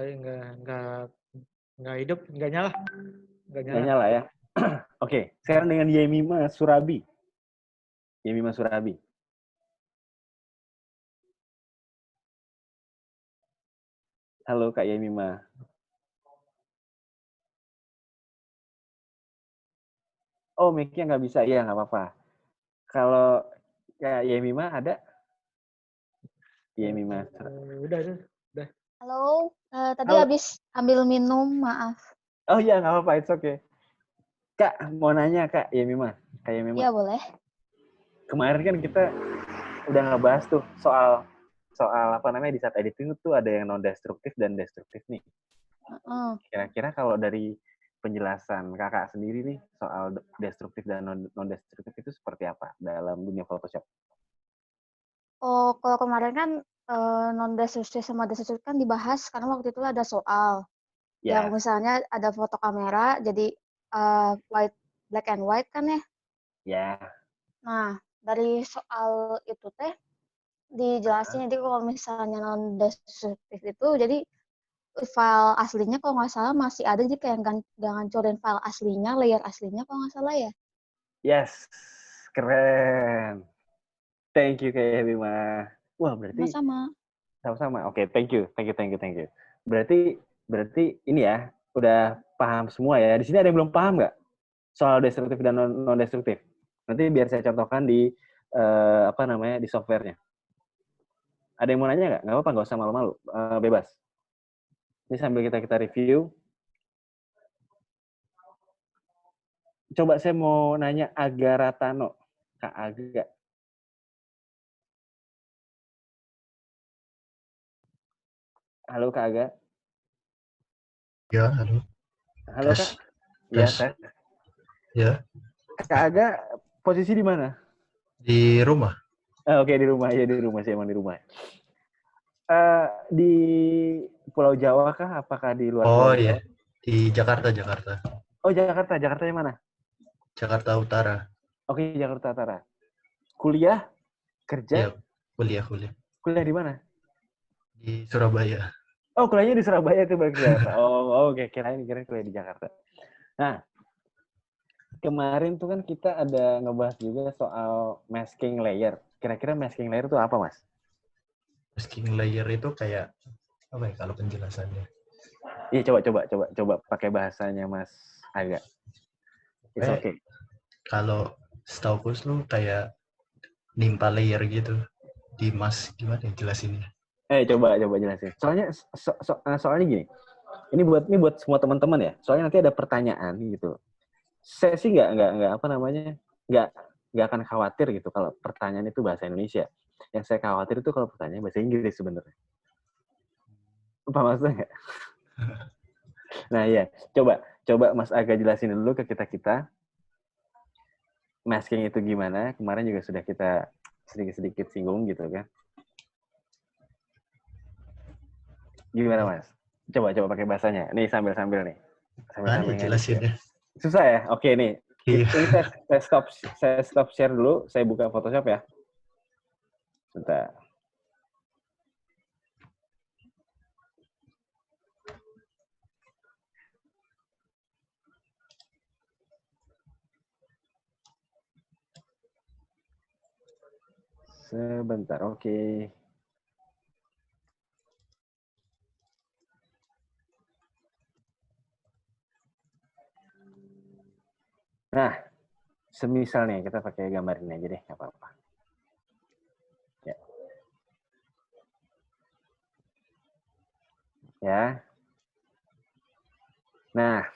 nggak hidup, nggak nyala. Nggak nggak nyala. nyala ya. Oke, sekarang dengan Yemima Surabi. Yemima Surabi. Halo, Kak Yemima. Oh, mic-nya nggak bisa. Iya, nggak apa-apa. Kalau Kak Yemima ada? Yemima. Udah. Halo, tadi Halo. habis ambil minum, maaf. Oh iya, nggak apa-apa. It's okay. Kak, mau nanya Kak Yemima. Kak Yemima. Ya boleh. Kemarin kan kita udah ngebahas tuh soal apa namanya di saat editing tuh ada yang non-destruktif dan destruktif nih. Kira-kira kalau dari penjelasan kakak sendiri nih soal destruktif dan non-destruktif itu seperti apa dalam dunia Photoshop? Oh, kalau kemarin kan non-destruktif sama destruktif kan dibahas karena waktu itu ada soal yang misalnya ada foto kamera jadi black and white kan ya. Ya. Nah, dari soal itu teh dijelasin jadi kalau misalnya non-destruktif itu jadi file aslinya kalau nggak salah masih ada jadi kayak nggak ngancurin file aslinya, layer aslinya kalau nggak salah ya. Yes, keren. Thank you Kak Bima. Wah berarti Sama-sama. sama-sama. Oke, thank you. berarti ini ya, udah paham semua ya. Di sini ada yang belum paham nggak soal destruktif dan non destruktif? Nanti biar saya contohkan di di softwarenya. Ada yang mau nanya nggak? Nggak apa-apa, nggak usah malu-malu, bebas. Ini sambil kita review. Coba saya mau nanya Aga Ratano, Kak Aga. Halo Kak Aga. Ya, halo. Halo Tes. Kak. Ya, Tes. tes. Ya, Kak Aga posisi di mana? di rumah. Oke, di rumah. Ya, di rumah. Saya emang di rumah. Di Pulau Jawa kah? Apakah di luar Oh Pulau iya, Jawa? di Jakarta, Jakarta. Oh, Jakarta. Jakarta yang mana? Jakarta Utara. Oke, Jakarta Utara. Kuliah? Kerja? Iya, kuliah. Kuliah di mana? Di Surabaya. Oh, kuliahnya di Surabaya itu balik ke Jakarta. Oh, oke. Kirain kuliah di Jakarta. Nah, kemarin tuh kan kita ada ngebahas juga soal masking layer. Kira-kira masking layer itu apa, Mas? Masking layer itu kayak apa ya kalau penjelasannya? Iya, coba pakai bahasanya Mas Aga. It's okay. Kalau setauku lu kayak nimpa layer gitu di gimana ya jelasinnya? Coba jelasin. Soalnya gini. Ini buat semua teman-teman ya. Soalnya nanti ada pertanyaan gitu. Saya sih nggak akan khawatir gitu kalau pertanyaan itu bahasa Indonesia. Yang saya khawatir itu kalau pertanyaan bahasa Inggris sebenarnya. Apa maksudnya nggak? Nah ya, coba Mas Aga jelasin dulu ke kita. Masking itu gimana? Kemarin juga sudah kita sedikit singgung gitu kan. Gimana Mas? Coba pakai bahasanya. Nih sambil nih. Sambil jelasin ya. Susah ya? Oke nih. Iya. Ini saya stop share dulu. Saya buka Photoshop ya. Bentar. Sebentar, oke. Nah, semisal nih kita pakai gambar ini aja deh, nggak apa-apa. Ya. Nah,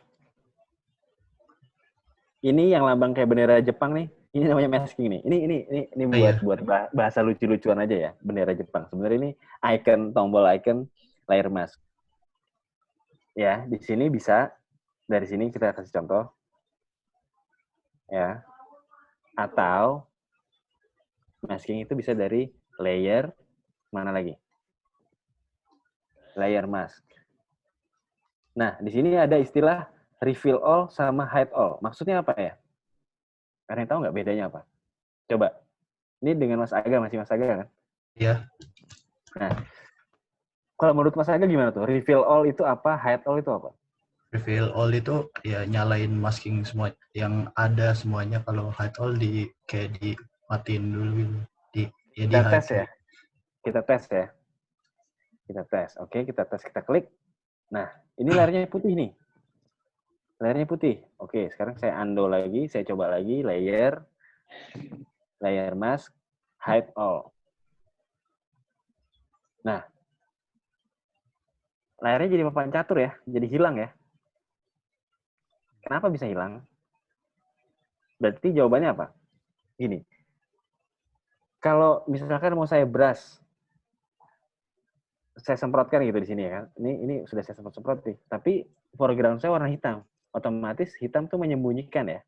ini yang lambang kayak bendera Jepang nih. Ini namanya masking nih. Ini buat bahasa lucu-lucuan aja ya, bendera Jepang. Sebenarnya ini tombol icon layer mask. Ya, di sini bisa dari sini kita kasih contoh. Ya. Atau masking itu bisa dari layer mana lagi? Layer mask. Nah, di sini ada istilah reveal all sama hide all. Maksudnya apa ya? Ada yang tahu nggak bedanya apa? Coba. Ini dengan Mas Aga, masih Mas Aga kan? Iya. Nah, kalau menurut Mas Aga gimana tuh? Reveal all itu apa? Hide all itu apa? Reveal all itu ya nyalain masking semua yang ada semuanya. Kalau hide all kayak dimatiin dulu gitu. Kita tes ya. Kita tes. Oke, kita tes, kita klik. Nah, ini layarnya putih nih. Layarnya putih. Oke, sekarang saya undo lagi, saya coba lagi layer mask, hide all. Nah, layarnya jadi papan catur ya, jadi hilang ya. Kenapa bisa hilang? Berarti jawabannya apa? Gini. Kalau misalkan mau saya brush, saya semprotkan gitu di sini ya kan. Ini sudah saya semprot nih. Tapi foreground saya warna hitam. Otomatis hitam tuh menyembunyikan ya.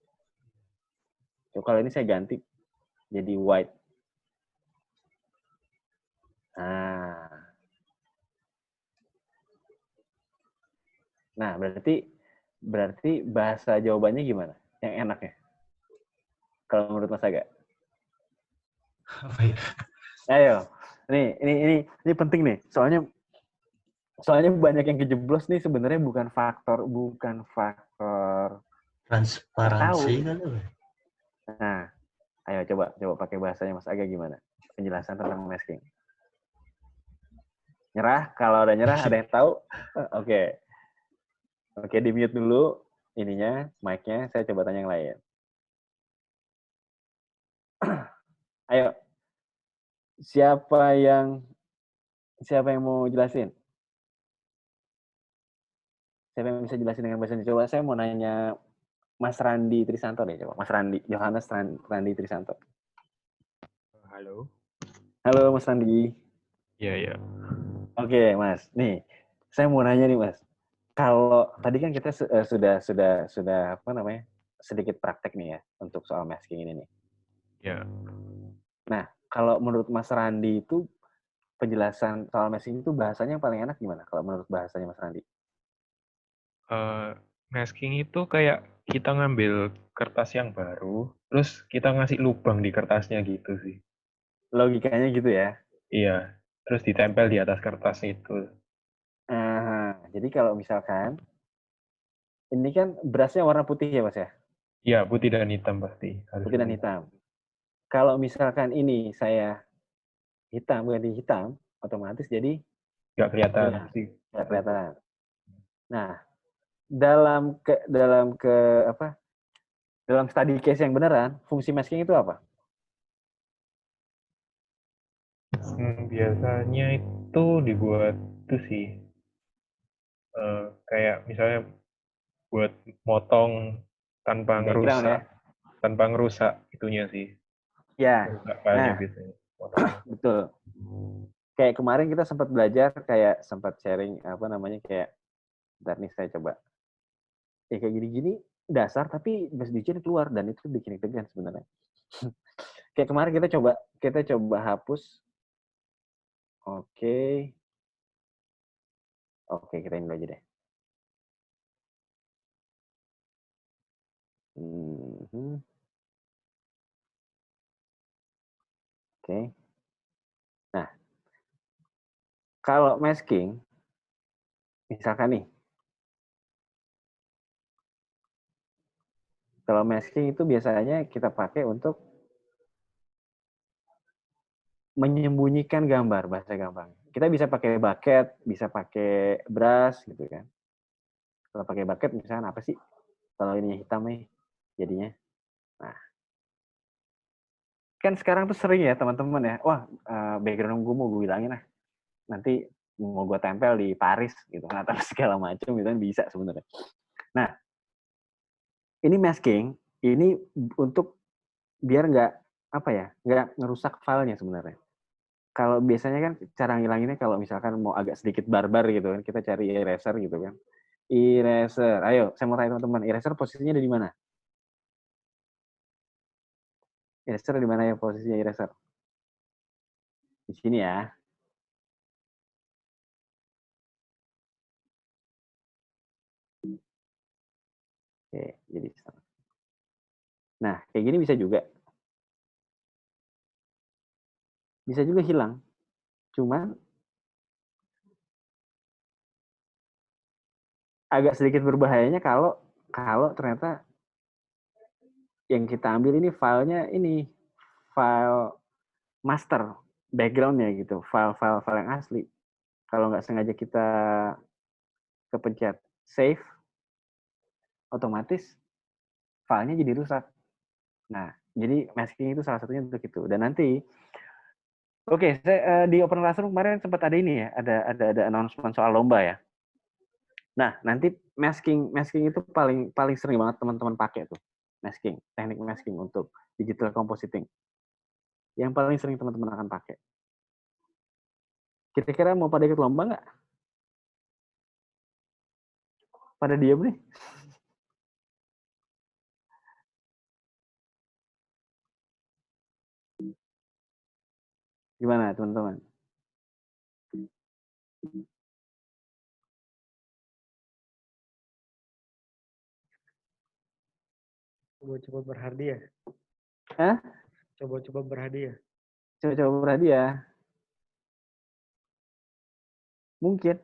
So, kalau ini saya ganti jadi white. Nah, berarti bahasa jawabannya gimana? Yang enaknya? Kalau menurut Mas Aga? Apa ya? Ayo. Ini penting nih. Soalnya banyak yang kejeblos nih sebenarnya bukan faktor transparansi kan. Nah, ayo coba pakai bahasanya Mas Aga gimana? Penjelasan tentang masking. Nyerah, kalau ada nyerah ada yang tahu. Oke. Oke, di-mute dulu ininya, mic-nya. Saya coba tanya yang lain. Ayo, siapa yang mau jelasin? Siapa yang bisa jelasin dengan bahasa Indonesia? Coba saya mau nanya Mas Randi Trisanto deh, coba. Mas Randi, Yohanes Randi Trisanto. Halo. Halo Mas Randi. Iya, iya. Oke, Mas. Nih, saya mau nanya nih, Mas. Kalau tadi kan kita sudah apa namanya? Sedikit praktek nih ya untuk soal masking ini nih. Ya. Nah, kalau menurut Mas Randi itu penjelasan soal masking itu bahasanya yang paling enak gimana kalau menurut bahasanya Mas Randi? Masking itu kayak kita ngambil kertas yang baru, terus kita ngasih lubang di kertasnya gitu sih. Logikanya gitu ya. Iya, terus ditempel di atas kertas itu. Jadi kalau misalkan ini kan berasnya warna putih ya, Mas ya? Iya, putih dan hitam pasti. Harus Putih dan hitam. Kalau misalkan ini saya hitam, ganti hitam, otomatis jadi nggak kelihatan sih. Nggak kelihatan. Nah, dalam study case yang beneran, fungsi masking itu apa? Biasanya itu dibuat itu sih, kayak misalnya buat motong tanpa Background ya. ngerusak itunya sih. Ya. Filenya biasanya. Betul. Kayak kemarin kita sempat belajar, kayak sempat sharing apa namanya, kayak bentar nih saya coba. Kayak gini-gini dasar tapi bahasa Indonesia keluar dan itu bikin deg-degan sebenarnya. Kayak kemarin kita coba hapus. Oke, kita ini aja deh. Oke. Nah, kalau masking, misalkan nih, kalau masking itu biasanya kita pakai untuk menyembunyikan gambar, bahasa gampang. Kita bisa pakai bucket, bisa pakai brush gitu kan. Kalau pakai bucket misalnya apa sih? Kalau ini hitam nih jadinya. Nah, kan sekarang tuh sering ya teman-teman ya. Wah, background gue mau gue hilangin lah. Nanti mau gue tempel di Paris gitu. Atau segala macam gitu kan bisa sebenarnya. Nah, ini masking, ini untuk biar nggak ngerusak filenya sebenarnya. Kalau biasanya kan cara ngilanginnya kalau misalkan mau agak sedikit barbar gitu kan, kita cari eraser gitu kan. Eraser. Ayo, saya mau tanya teman-teman, eraser posisinya ada di mana? Eraser di mana ya posisinya eraser? Di sini ya. Oke, jadi nah, kayak gini bisa juga. Bisa juga hilang. Cuman agak sedikit berbahayanya kalau ternyata yang kita ambil ini filenya ini file master backgroundnya gitu, file yang asli. Kalau nggak sengaja kita kepencet save, otomatis filenya jadi rusak. Nah, jadi masking itu salah satunya untuk itu. Dan nanti, saya di Open Classroom kemarin sempat ada ini ya, ada announcement soal lomba ya. Nah, nanti masking itu paling sering banget teman-teman pakai tuh. Masking, teknik masking untuk digital compositing. Yang paling sering teman-teman akan pakai. Kira-kira mau pada ikut lomba nggak? Pada diam nih. Gimana teman-teman? Coba-coba berhadiah. Hah? Coba-coba berhadiah. Coba-coba berhadiah. Mungkin.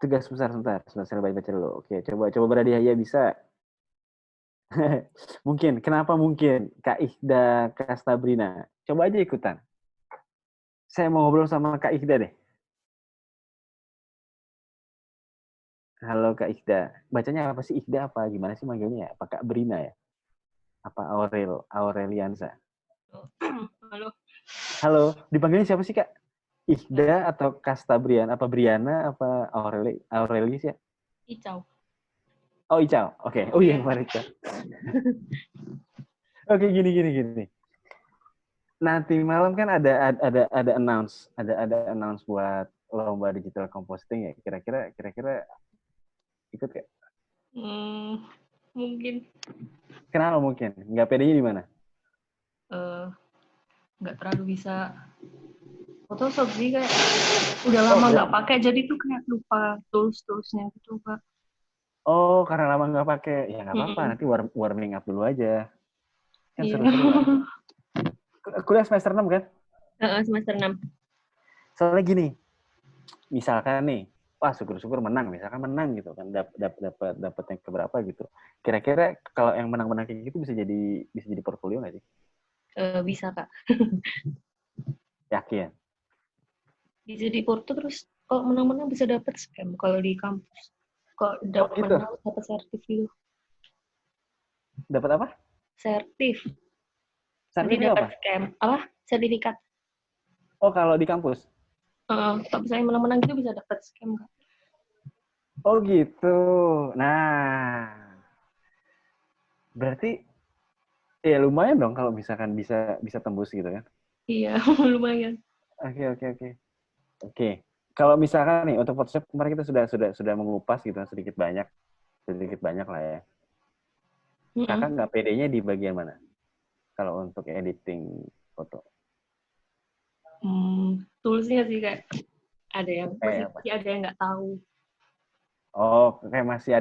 Tugas sebentar. Saya baca dulu. Oke, coba berhadiah ya bisa. Mungkin. Kenapa mungkin? Kak Ihda, Kak Sabrina. Coba aja ikutan. Saya mau ngobrol sama Kak Ikhda deh. Halo Kak Ikhda. Bacanya apa sih Ikhda apa? Gimana sih manggilnya ya? Apa Kak Brina ya? Apa Aureliansa? Halo. Halo, dipanggilnya siapa sih Kak? Ikhda atau Kastabrian? Apa Briana? Apa Aurelius ya? Icau. Oh Icau, oke. Oh iya kemarin Icau. Oke gini. Nanti malam kan ada announce buat lomba digital composting ya. Kira-kira ikut gak? Mungkin Kenapa mungkin? Nggak pedenya di mana? nggak terlalu bisa Photoshop sih, kayak udah lama nggak pakai, jadi tuh kayak lupa tools-toolsnya gitu Kak. Oh, karena lama nggak pakai. Ya nggak apa-apa, nanti warming up dulu aja. Kan seru-seruan. Kuliah semester 6 kan? Semester 6. Soalnya gini, misalkan nih, wah syukur-syukur menang, misalkan menang gitu kan, dapat yang keberapa gitu. Kira-kira kalau yang menang-menang kayak gitu bisa jadi portfolio nggak sih? Bisa Kak. Yakin? Bisa di porto, terus kalau menang-menang bisa dapat scam kalau di kampus. Kalau dapat gitu? menang dapat sertif gitu. Dapat apa? Sertif. Nanti Sertif dapat apa? scam. Apa? Sertifikat. Oh, kalau di kampus? Kalau misalnya menang-menang gitu bisa dapat scam Kak. Oh gitu. Nah, berarti ya lumayan dong kalau misalkan bisa tembus gitu kan? Iya, lumayan. Oke. Kalau misalkan nih untuk Photoshop kemarin kita sudah mengupas gitu sedikit banyak lah ya. Kakak nggak pedenya di bagian mana? Kalau untuk editing foto? Toolsnya sih kayak ada yang masih ada yang nggak tahu. Oh, kayak masih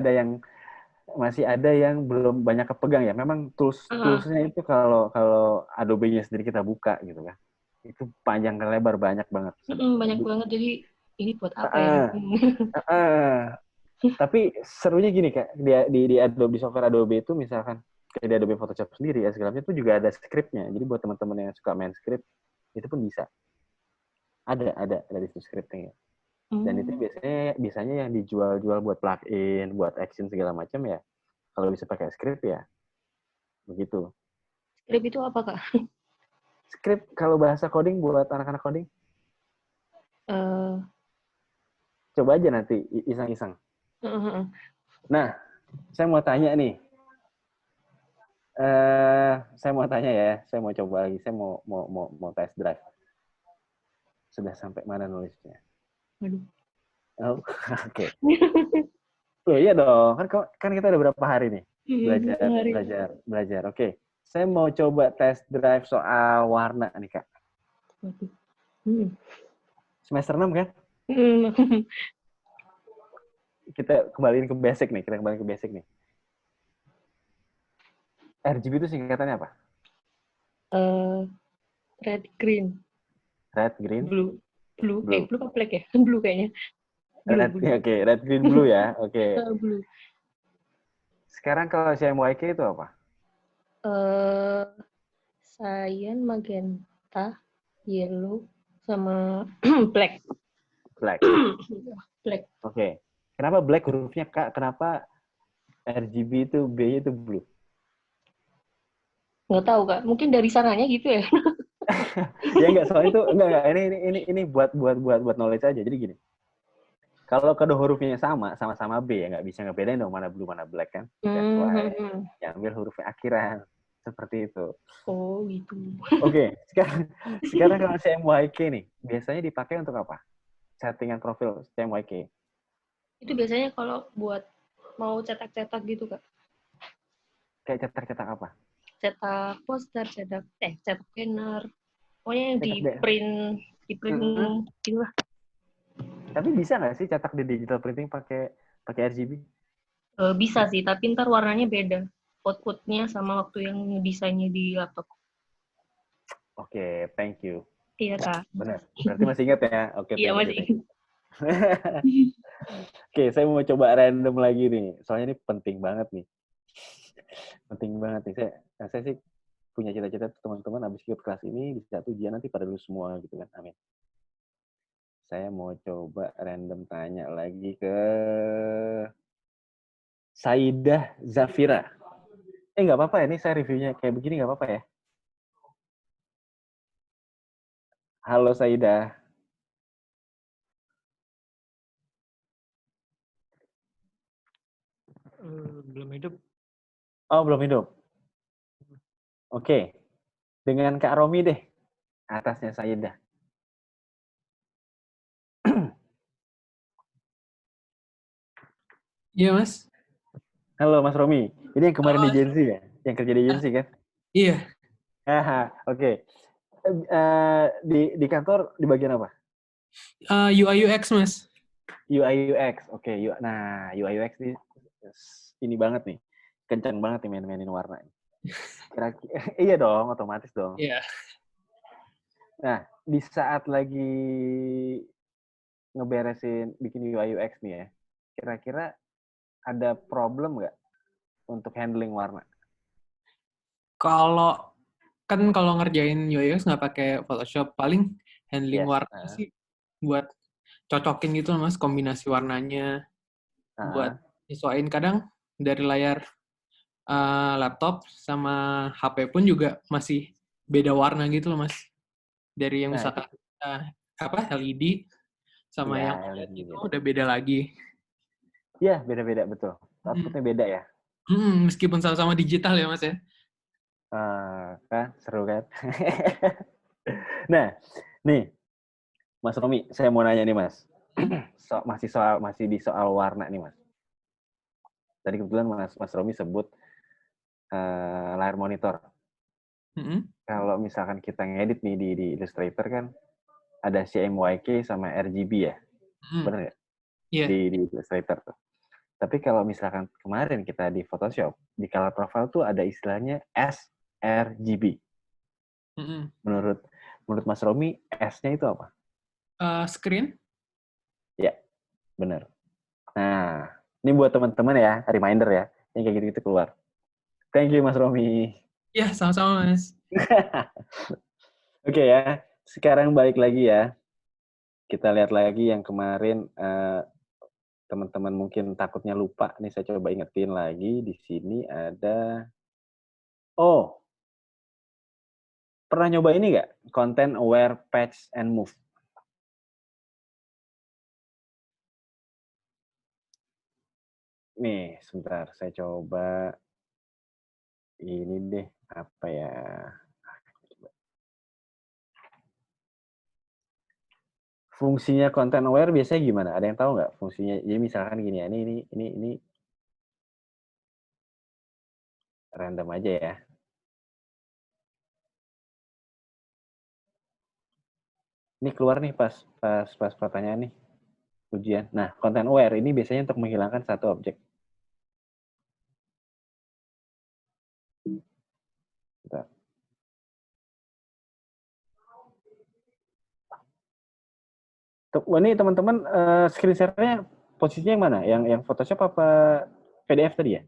ada yang belum banyak kepegang ya. Memang toolsnya itu kalau Adobe-nya sendiri kita buka gitu kan. Itu panjang lebar banyak banget. Banyak banget, jadi ini buat apa ya? Tapi serunya gini Kak, di Adobe, di software Adobe itu misalkan kayak di Adobe Photoshop sendiri ya segala macam itu juga ada script-nya. Jadi buat teman-teman yang suka main script itu pun bisa. Ada di situ scripting ya. Dan itu biasanya yang dijual-jual buat plugin, buat action segala macam ya. Kalau bisa pakai script ya begitu. Script itu apa Kak? Script kalau bahasa coding buat anak-anak coding? Coba aja nanti iseng-iseng. Nah, saya mau tanya nih. Saya mau tanya ya. Saya mau coba lagi. Saya mau test drive. Sudah sampai mana nulisnya? Aduh. Oh, oke. Loh iya dong. Kan kita udah berapa hari nih belajar. Oke. Saya mau coba test drive soal warna nih Kak. Semester 6 kan? Kita kembaliin ke basic nih. RGB itu singkatannya apa? Red, green. Red, green? Blue. Blue apa black ya? Blue kayaknya. Blue. Oke, red, green, blue ya. Oke. Blue. Sekarang kalau CMYK itu apa? Cyan, magenta, yellow, sama black. Black. Black. Oke. Kenapa black hurufnya Kak? Kenapa RGB itu B-nya itu blue? Nggak tahu Kak. Mungkin dari sananya gitu ya. Ya enggak, soalnya itu enggak. Ini buat knowledge aja. Jadi gini. Kalau kedua hurufnya sama-sama B ya nggak bisa ngebedain dong mana blue mana black kan. That's why yang ambil hurufnya akhiran. Seperti itu. Oh gitu. Oke, sekarang kalau CMYK nih, biasanya dipakai untuk apa? Settingan profil CMYK. Itu biasanya kalau buat mau cetak-cetak gitu Kak. Kayak cetak-cetak apa? Cetak poster, cetak banner. Pokoknya yang di print gitu lah. Tapi bisa nggak sih cetak di digital printing pakai RGB? Bisa sih, tapi ntar warnanya beda. Output-nya sama waktu yang desainnya di laptop. Oke, thank you. Iya Kak. Benar. Berarti masih ingat ya? Oke. Iya masih ingat. Oke, saya mau coba random lagi nih. Soalnya ini penting banget nih. Saya sih punya cita-cita teman-teman habis ikut kelas ini bisa ujian nanti pada lulus semua gitu kan. Amin. Saya mau coba random tanya lagi ke Saidah Zafira. Nggak apa-apa ya, ini saya reviewnya kayak begini nggak apa-apa ya? Halo Saidah. Belum hidup. Oh, belum hidup. Oke. Dengan Kak Romi deh. Atasnya Saidah. Iya, Mas. Halo Mas Romi. Ini yang kemarin di Halo, Mas. agensi ya? Yang kerja di agensi kan? Iya, Oke. Di kantor di bagian apa? UI UX, Mas. UI UX. Oke. Nah, UI UX ini banget nih. Kencang banget nih main-mainin warna. Kira-kira, iya dong, otomatis dong. Iya. Nah, di saat lagi ngeberesin bikin UI UX nih ya, kira-kira ada problem nggak untuk handling warna? Kalau kalau ngerjain UI UX nggak pakai Photoshop, paling handling Yes. warna sih buat cocokin gitu loh, Mas, kombinasi warnanya, buat nyesuaiin. Kadang dari layar laptop sama HP pun juga masih beda warna gitu loh, Mas. Dari yang Nah, misalkan LED sama ya, yang OLED LED itu beda. udah beda lagi. Iya, beda-beda, betul. Outputnya beda ya. Meskipun sama-sama digital ya, Mas ya. Kan seru kan? Nah, nih Mas Romi, saya mau nanya nih Mas. Masih di soal warna nih Mas. Tadi kebetulan Mas Romi sebut layar monitor. Kalau misalkan kita ngedit nih di Illustrator kan ada CMYK sama RGB ya, benar nggak? Iya. Di Illustrator tuh. Tapi kalau misalkan kemarin kita di Photoshop, di color profile tuh ada istilahnya sRGB. Menurut Mas Romi, S-nya itu apa? Screen. Ya, benar. Nah, ini buat teman-teman ya, reminder ya, yang kayak gitu-gitu keluar. Thank you, Mas Romi. Ya, sama-sama, Mas. Oke ya, sekarang balik lagi ya. Kita lihat lagi yang kemarin teman-teman mungkin takutnya lupa. Nih saya coba ingetin lagi. Di sini ada... Oh, pernah nyoba ini nggak? Content Aware Patch and Move. Nih, sebentar. Saya coba ini deh. Apa ya? Fungsinya content aware biasanya gimana? Ada yang tahu nggak fungsinya? Jadi misalkan gini ya, ini random aja ya. Ini keluar nih pas pertanyaan nih, ujian. Nah, content aware ini biasanya untuk menghilangkan satu objek. Bentar. Ini teman-teman screen share-nya posisinya yang mana? Yang Photoshop apa PDF tadi ya?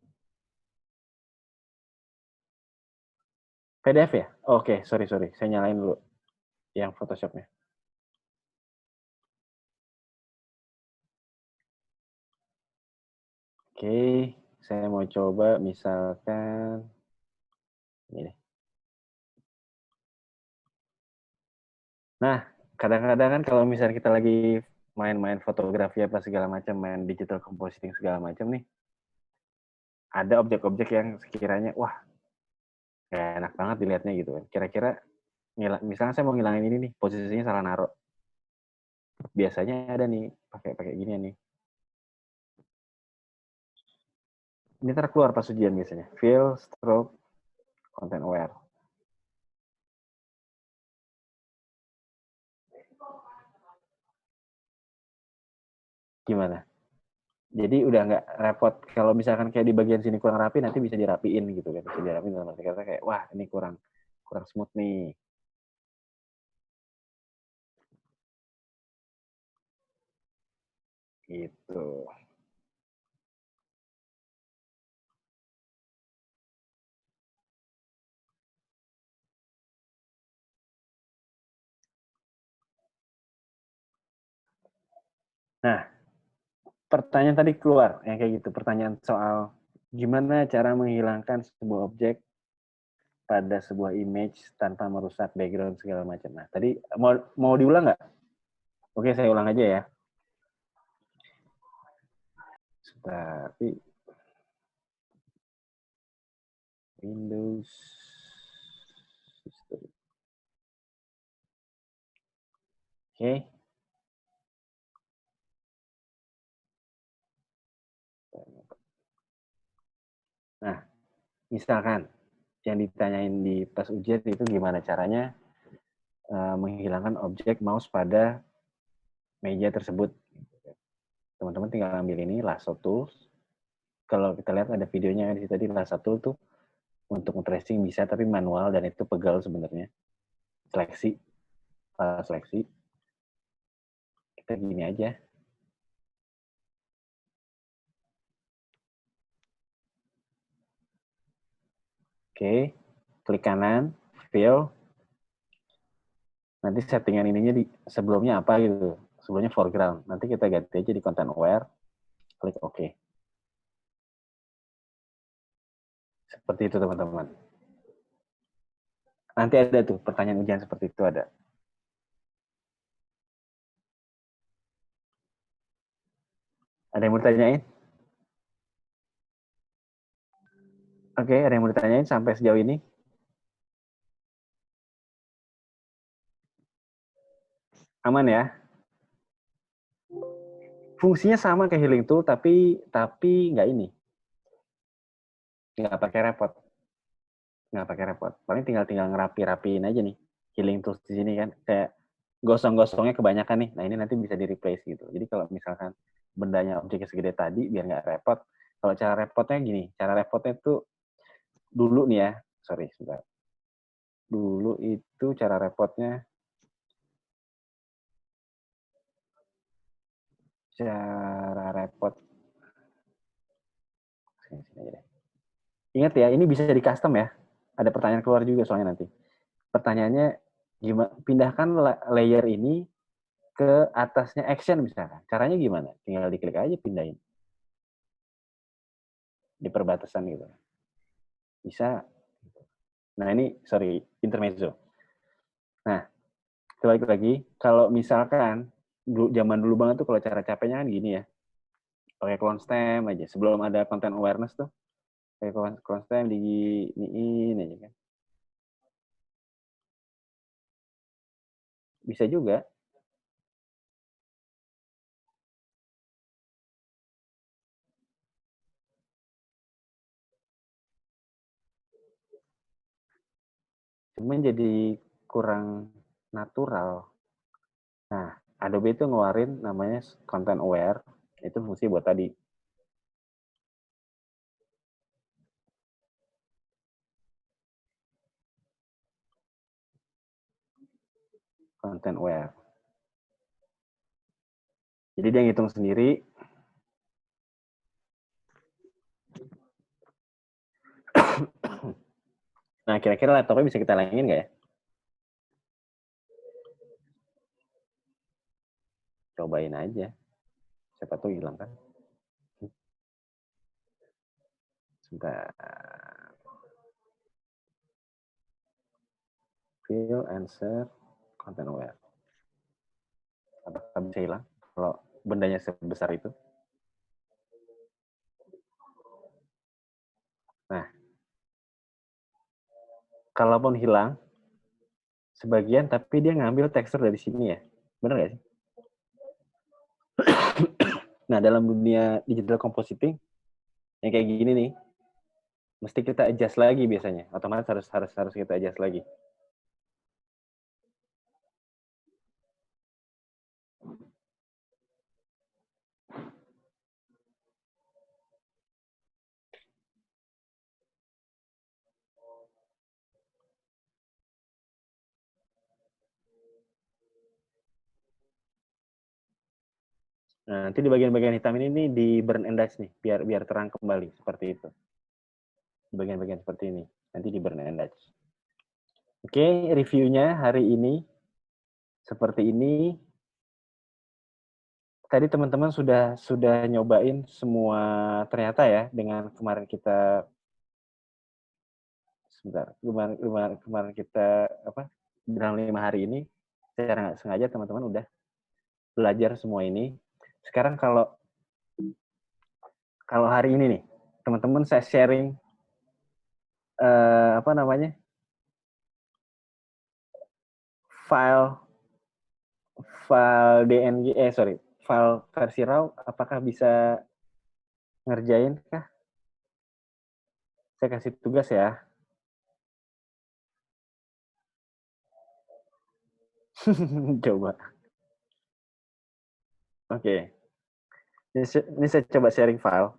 PDF ya? Oke, sorry. Saya nyalain dulu yang Photoshop-nya. Oke, saya mau coba misalkan ini deh. Nah, kadang-kadang kan kalau misalnya kita lagi main-main fotografi apa segala macam, main digital compositing segala macam nih, ada objek-objek yang sekiranya, wah, kayak enak banget dilihatnya gitu kan. Kira-kira, misalnya saya mau ngilangin ini nih, posisinya salah naruh. Biasanya ada nih, pakai gini nih. Ini terkeluar pas ujian biasanya. Fill, stroke, content aware. Gimana? Jadi udah nggak repot. Kalau misalkan kayak di bagian sini kurang rapi, nanti bisa dirapiin gitu kan. Bisa dirapiin dalam arti kata kayak, wah ini kurang smooth nih. Gitu. Nah, pertanyaan tadi keluar, yang kayak gitu. Pertanyaan soal gimana cara menghilangkan sebuah objek pada sebuah image tanpa merusak background segala macam. Nah, tadi mau diulang nggak? Oke, saya ulang aja ya. Tapi Windows System. Oke. Nah, misalkan yang ditanyain di pas ujian itu gimana caranya menghilangkan objek mouse pada meja tersebut. Teman-teman tinggal ambil ini lasso tools. Kalau kita lihat ada videonya di situ tadi, lasso tool tuh untuk tracing bisa tapi manual dan itu pegal sebenarnya. Seleksi. Kita gini aja. Oke, klik kanan, fill. Nanti settingan ininya di sebelumnya apa gitu. Sebelumnya foreground. Nanti kita ganti aja di content aware. Klik OK. Seperti itu teman-teman. Nanti ada tuh pertanyaan ujian seperti itu ada. Ada yang mau ditanyain? Oke, ada yang mau ditanyain sampai sejauh ini? Aman ya? Fungsinya sama kayak healing tool, tapi nggak ini. Nggak pakai repot. Paling tinggal ngerapiin aja nih. Healing tools di sini kan. Kayak gosong-gosongnya kebanyakan nih. Nah ini nanti bisa di-replace gitu. Jadi kalau misalkan bendanya objeknya segede tadi, biar nggak repot. Kalau cara repotnya gini. Cara repotnya tuh dulu nih ya. Sorry, sebentar. Dulu itu cara repotnya. Ingat ya, ini bisa di custom ya. Ada pertanyaan keluar juga soalnya nanti. Pertanyaannya, gimana? Pindahkan layer ini ke atasnya action misalkan. Caranya gimana? Tinggal diklik aja pindahin. Di perbatasan gitu. Bisa. Nah ini, sorry, intermezzo. Nah, balik lagi, kalau misalkan, zaman dulu banget tuh kalau cara capeknya kan gini ya. Pakai clone stem aja. Sebelum ada content awareness tuh, pakai clone stem diginiin aja kan. Bisa juga. Cuman jadi kurang natural. Nah, Adobe itu ngeluarin namanya content aware, itu fungsi buat tadi. Content aware. Jadi dia ngitung sendiri. Nah, kira-kira laptopnya bisa kita langin nggak ya? Cobain aja. Siapa tuh hilang kan? Sebentar. Fill, answer, content aware. Apakah bisa hilang kalau bendanya sebesar itu? Nah, kalaupun hilang, sebagian tapi dia ngambil tekstur dari sini ya. Benar nggak sih? Nah, dalam dunia digital compositing, yang kayak gini nih, mesti kita adjust lagi biasanya. Otomatis harus kita adjust lagi. Nah, nanti di bagian-bagian hitam ini nih di burn and dodge nih, biar terang kembali seperti itu. Di bagian-bagian seperti ini, nanti di burn and dodge. Oke, reviewnya hari ini seperti ini. tadi teman-teman sudah nyobain semua ternyata ya dengan kemarin kita kemarin kita dalam 5 hari ini secara nggak sengaja teman-teman udah belajar semua ini. Sekarang kalau hari ini nih teman-teman saya sharing file DNG file versi RAW, apakah bisa ngerjain kah? Saya kasih tugas ya. Coba. Oke. Ini saya coba sharing file.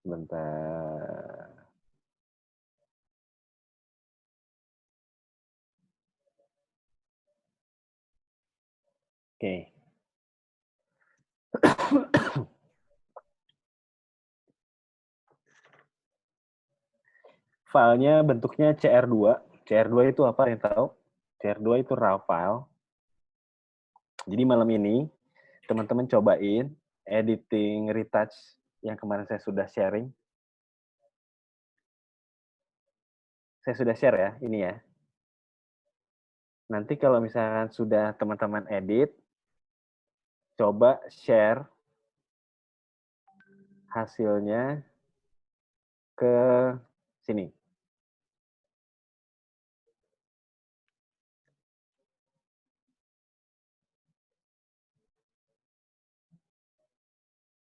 Sebentar. Oke. Filenya bentuknya CR2. CR2 itu apa yang tahu? CR2 itu RAW file. Jadi malam ini teman-teman cobain editing retouch yang kemarin saya sudah sharing. Saya sudah share ya, ini ya. Nanti kalau misalkan sudah teman-teman edit, coba share hasilnya ke sini.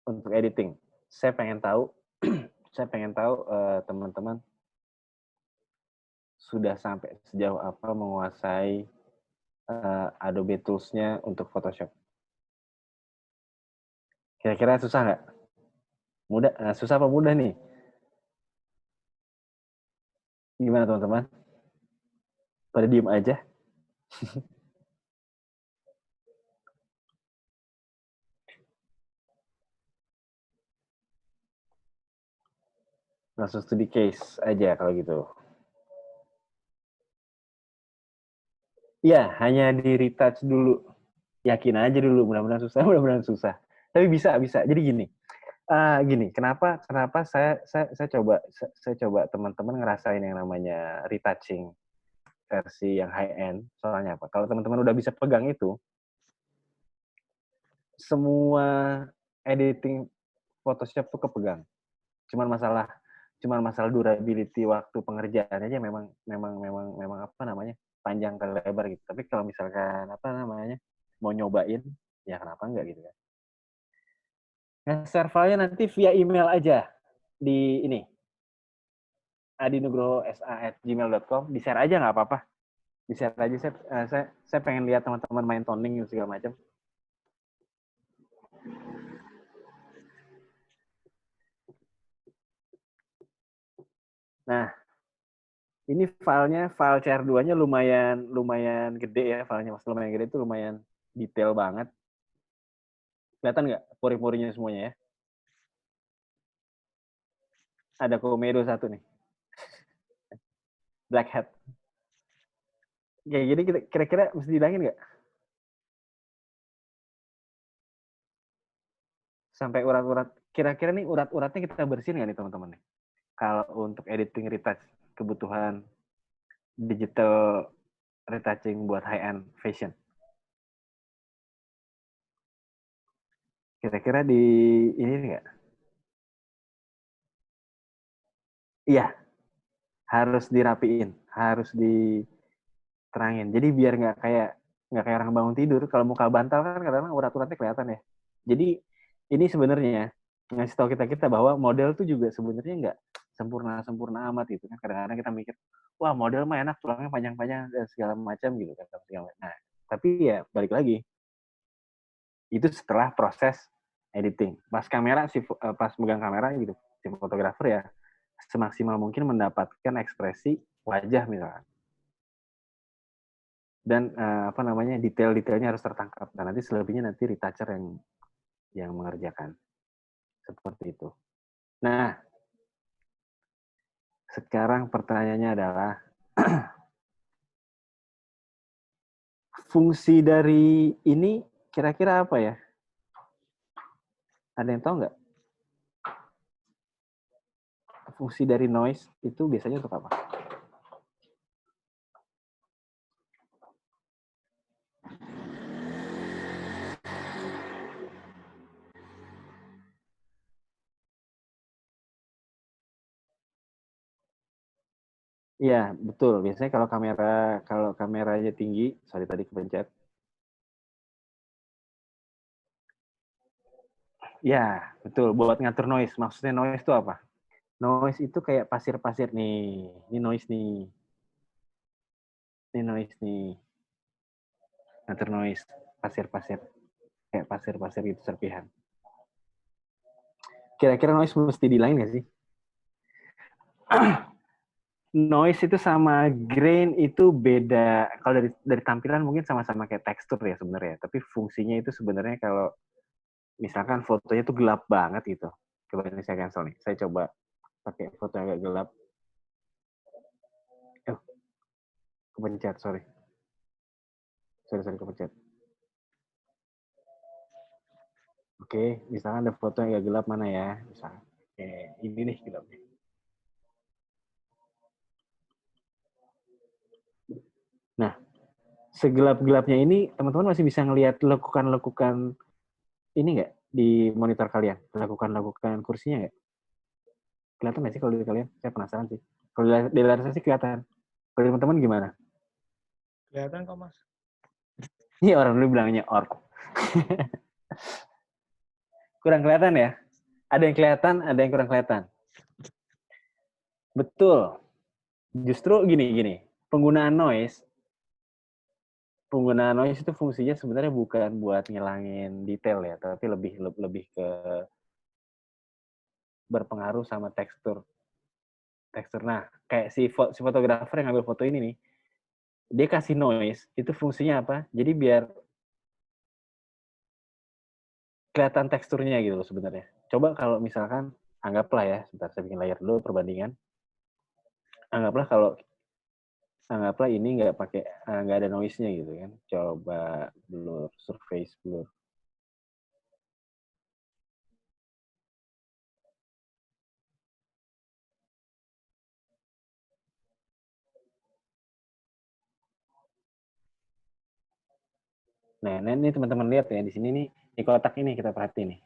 Untuk editing, saya pengen tahu teman-teman sudah sampai sejauh apa menguasai Adobe Tools-nya untuk Photoshop. Kira-kira susah nggak? Mudah, susah apa mudah nih? Gimana teman-teman? Pada diem aja. Langsung studi case aja kalau gitu. Ya, hanya di retouch dulu. Yakin aja dulu, mudah-mudahan susah. Tapi bisa. Jadi gini, kenapa saya coba teman-teman ngerasain yang namanya retouching versi yang high end. Soalnya apa? Kalau teman-teman udah bisa pegang itu, semua editing Photoshop tuh kepegang. Cuman masalah durability waktu pengerjaan aja memang panjang kali lebar gitu. Tapi kalau misalkan mau nyobain, ya kenapa enggak gitu kan. Nge-share filenya nanti via email aja di ini adinugrohosa@gmail.com, di-share aja nggak apa-apa. Di-share aja, saya pengen lihat teman-teman main toning segala macam. Nah, ini file CR2-nya lumayan gede ya, filenya Mas. Lumayan gede itu lumayan detail banget. Kelihatan nggak pori-porinya semuanya ya? Ada komedo satu nih. Black hat. Kayak gini kira-kira mesti dihilangin nggak? Sampai urat-urat. Kira-kira nih urat-uratnya kita bersihin nggak nih teman-teman? Kalau untuk editing retouch, kebutuhan digital retouching buat high-end fashion. Kira-kira di ini nggak? Iya, harus dirapiin, harus diterangin. Jadi biar nggak kayak orang bangun tidur. Kalau muka bantal kan kadang-kadang urat-uratnya kelihatan ya. Jadi ini sebenarnya ngasih tahu kita bahwa model tuh juga sebenarnya nggak sempurna amat gitu kan. Kadang-kadang kita mikir, wah model mah enak, tulangnya panjang-panjang dan segala macam gitu kan. Nah, tapi ya balik lagi, itu setelah proses editing. Pas megang kamera gitu, si fotografer ya semaksimal mungkin mendapatkan ekspresi wajah misalkan. Dan detail-detailnya harus tertangkap. Dan nanti selebihnya nanti retoucher yang mengerjakan. Seperti itu. Nah, sekarang pertanyaannya adalah fungsi dari ini kira-kira apa ya? Ada yang tahu nggak? Fungsi dari noise itu biasanya untuk apa? Iya, betul. Biasanya kalau kameranya tinggi, sorry tadi kepencet. Ya, betul. Buat ngatur noise. Maksudnya noise itu apa? Noise itu kayak pasir-pasir nih. Ini noise nih. Ini noise nih. Ngatur noise. Pasir-pasir. Kayak pasir-pasir gitu serpihan. Kira-kira noise mesti dilain nggak sih? Noise itu sama grain itu beda. Kalau dari tampilan mungkin sama-sama kayak tekstur ya sebenarnya. Tapi fungsinya itu sebenarnya kalau misalkan fotonya tuh gelap banget gitu. Coba ini saya cancel nih. Saya coba pakai foto yang agak gelap. Kepencet, sorry. Sorry, kepencet. Oke, misalkan ada foto yang agak gelap mana ya? Misalkan, ini nih gelapnya. Nah, segelap-gelapnya ini, teman-teman masih bisa ngelihat lekukan-lekukan ini nggak di monitor kalian? Lekukan-lekukan kursinya nggak? Kelihatan nggak sih kalau di kalian? Saya penasaran sih. Kalau di layar saya sih kelihatan. Kalau teman-teman gimana? Kelihatan kok, Mas. Ini orang dulu bilangnya orb. Kurang kelihatan ya? Ada yang kelihatan, ada yang kurang kelihatan. Betul. Justru gini. Penggunaan noise itu fungsinya sebenarnya bukan buat ngilangin detail ya, tapi lebih ke berpengaruh sama tekstur. Nah, kayak si fotografer yang ngambil foto ini nih, dia kasih noise, itu fungsinya apa? Jadi biar kelihatan teksturnya gitu loh sebenarnya. Coba kalau misalkan, anggaplah ya, sebentar saya bikin layar dulu perbandingan. Anggaplah ini nggak ada noise-nya gitu kan. Coba blur, surface blur. Nah, ini teman-teman lihat ya, di sini nih, di kotak ini kita perhatiin nih.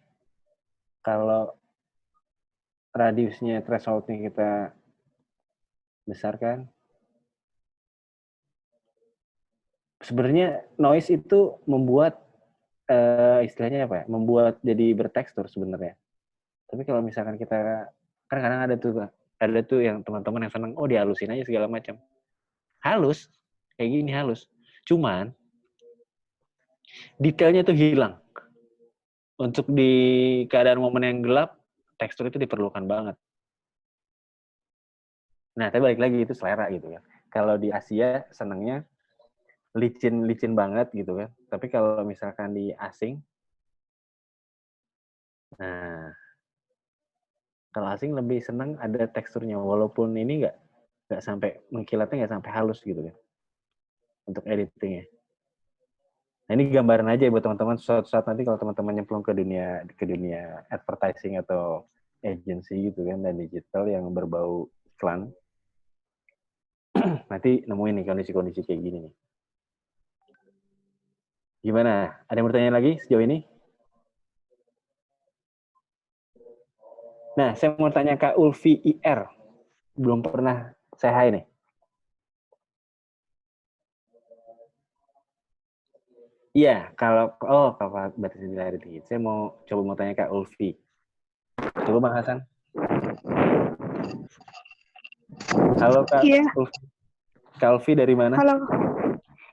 Kalau radiusnya, threshold-nya kita besarkan, sebenarnya noise itu membuat, istilahnya apa ya, membuat jadi bertekstur sebenarnya. Tapi kalau misalkan kita, kan kadang ada tuh yang teman-teman yang senang, dihalusin aja segala macam. Halus, kayak gini halus. Cuman, detailnya tuh hilang. Untuk di keadaan momen yang gelap, tekstur itu diperlukan banget. Nah, tapi balik lagi itu selera gitu kan. Kalau di Asia senangnya licin banget gitu kan. Tapi kalau misalkan di asing, nah kalau asing lebih senang ada teksturnya, walaupun ini nggak sampai mengkilatnya, nggak sampai halus gitu kan untuk editingnya. Nah, ini gambaran aja buat teman-teman suatu saat nanti kalau teman-teman nyemplung ke dunia advertising atau agency gitu kan dan digital yang berbau iklan, nanti nemuin nih kondisi-kondisi kayak gini nih. Gimana? Ada yang bertanya lagi sejauh ini? Nah, saya mau tanya Kak Ulfi IR. Belum pernah saya hai nih. Iya, kalau batas layar dikit. Saya mau tanya Kak Ulfi. Coba Bang Hasan. Halo Kak. Iya. Kak Ulfi dari mana? Halo.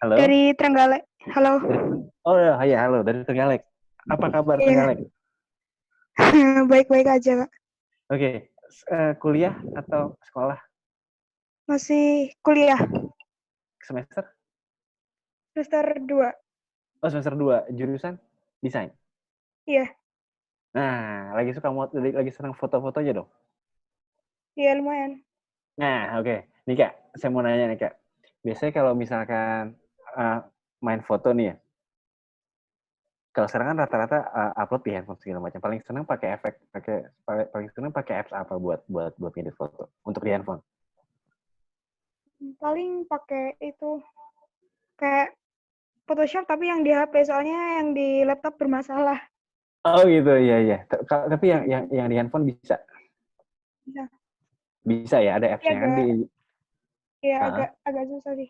Halo. Dari Trenggalek. Halo. Halo dari Trenggalek. Apa kabar Trenggalek? Baik-baik aja, Kak. Oke. Kuliah atau sekolah? Masih kuliah. Semester 2. Oh, semester 2. Jurusan desain? Iya. Nah, lagi senang foto-foto aja dong? Iya, lumayan. Nah, oke. Nih Kak, saya mau nanya nih Kak. Biasanya kalau misalkan main foto nih ya. Kalau sekarang kan rata-rata upload di handphone segala macam. Paling senang pakai efek, paling senang pakai apps apa buat ngedit foto untuk di handphone? Paling pakai itu kayak Photoshop tapi yang di HP, soalnya yang di laptop bermasalah. Oh gitu, iya. Tapi yang di handphone bisa? Bisa. Bisa ya, ada apps-nya kan di... Iya, agak susah sih.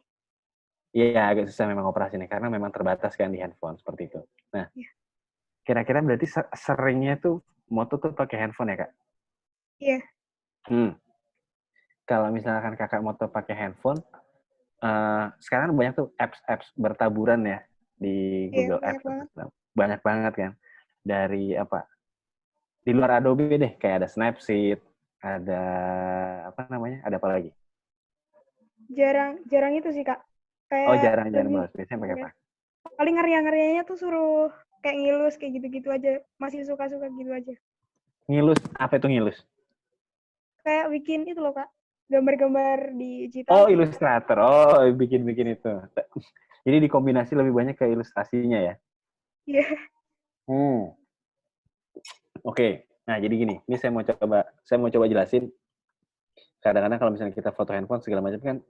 Iya, agak susah memang operasinya karena memang terbatas kan di handphone seperti itu. Nah, kira-kira berarti seringnya tuh moto tuh pakai handphone ya, Kak? Iya. Kalau misalkan Kakak moto pakai handphone, sekarang banyak tuh apps bertaburan ya di Google banyak Apps. banget. Banyak banget kan. Dari apa? Di luar Adobe deh, kayak ada Snapseed, ada apa namanya? Ada apa lagi? Jarang itu sih, Kak. Kayak Oh, jarang banget. Biasanya pakai apa? Paling ngerianya tuh suruh kayak ngilus kayak gitu-gitu aja. Masih suka-suka gitu aja. Ngilus, apa itu ngilus? Kayak bikin itu loh, Kak. Gambar-gambar di digital. Oh, Illustrator. Oh, bikin itu. Jadi dikombinasi lebih banyak ke ilustrasinya ya? Iya. Oke. Nah, jadi gini. Ini saya mau coba jelasin. Kadang-kadang kalau misalnya kita foto handphone segala macam kan,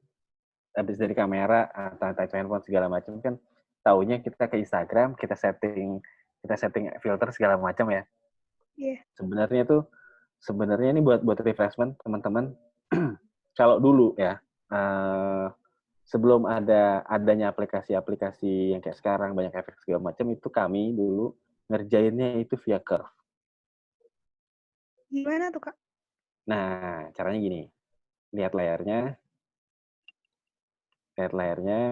habis dari kamera atau touch handphone segala macam kan, taunya kita ke Instagram, kita setting filter segala macam ya. Iya. Sebenarnya ini buat refreshment teman-teman. Kalau dulu ya, sebelum adanya aplikasi-aplikasi yang kayak sekarang banyak efek segala macam, itu kami dulu ngerjainnya itu via Curve. Gimana tuh, Kak? Nah, caranya gini. Lihat layarnya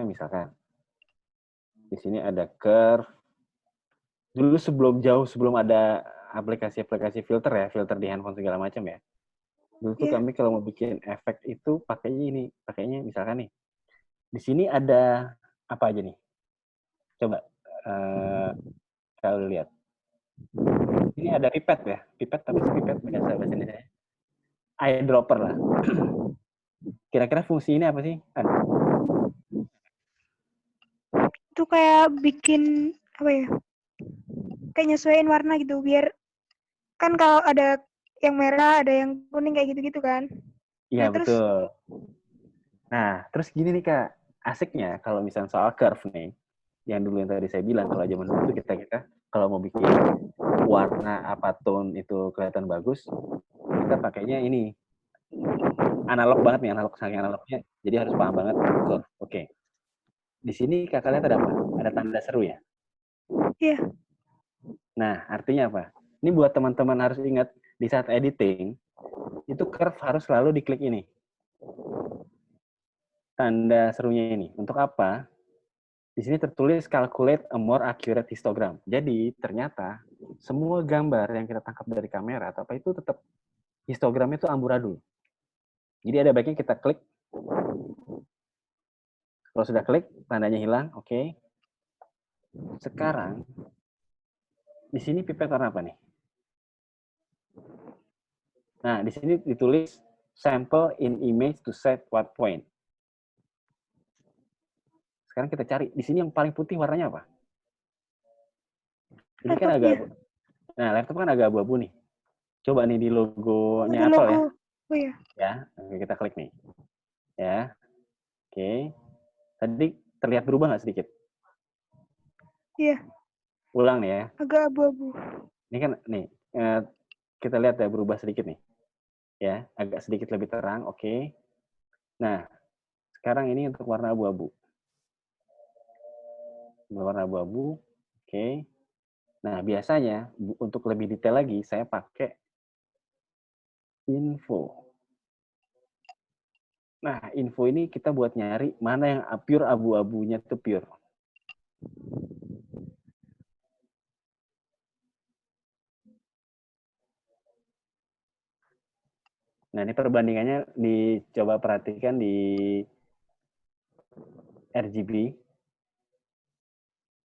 misalkan. Di sini ada Curve. Dulu sebelum ada aplikasi-aplikasi filter di handphone segala macam ya. Dulu tuh kami kalau mau bikin efek itu pakainya misalkan nih. Di sini ada apa aja nih? Coba kalau lihat. Ini ada pipet ya. Pipet tapi pipet bahasa Indonesia. Eyedropper lah. Kira-kira fungsi ini apa sih? Itu kayak bikin apa ya? Kayak nyesuaiin warna gitu biar kan kalau ada yang merah, ada yang kuning kayak gitu-gitu kan. Iya, betul. Nah, terus gini nih Kak, asiknya kalau misalnya soal curve nih, yang tadi saya bilang, kalau zaman dulu kita kalau mau bikin warna apa tone itu kelihatan bagus, kita pakainya ini. Analog banget nih, saking analognya, jadi harus paham banget curve. Oke. Di sini Kakak lihat ada apa? Ada tanda seru ya? Iya. Nah, artinya apa? Ini buat teman-teman harus ingat, di saat editing, itu curve harus selalu diklik ini. Tanda serunya ini. Untuk apa? Di sini tertulis calculate a more accurate histogram. Jadi, ternyata semua gambar yang kita tangkap dari kamera atau apa itu tetap histogramnya itu amburadul. Jadi ada baiknya kita klik. Kalau sudah klik, tandanya hilang. Oke. Sekarang, di sini pipet warna apa nih? Nah, di sini ditulis sample in image to set what point. Sekarang kita cari. Di sini yang paling putih warnanya apa? Ini kan agak... Nah, laptop kan agak abu-abu nih. Coba nih di logonya Apple ya. Oh iya. Ya, oke, kita klik nih. Ya. Oke. Tadi terlihat berubah nggak sedikit? Iya. Ulang nih ya. Agak abu-abu. Ini kan nih, kita lihat ya berubah sedikit nih. Ya, agak sedikit lebih terang. Oke. Nah, sekarang ini untuk warna abu-abu. Warna abu-abu. Oke. Nah, biasanya untuk lebih detail lagi, saya pakai info. Nah, info ini kita buat nyari mana yang pure abu-abunya itu pure. Nah, ini perbandingannya dicoba perhatikan di RGB.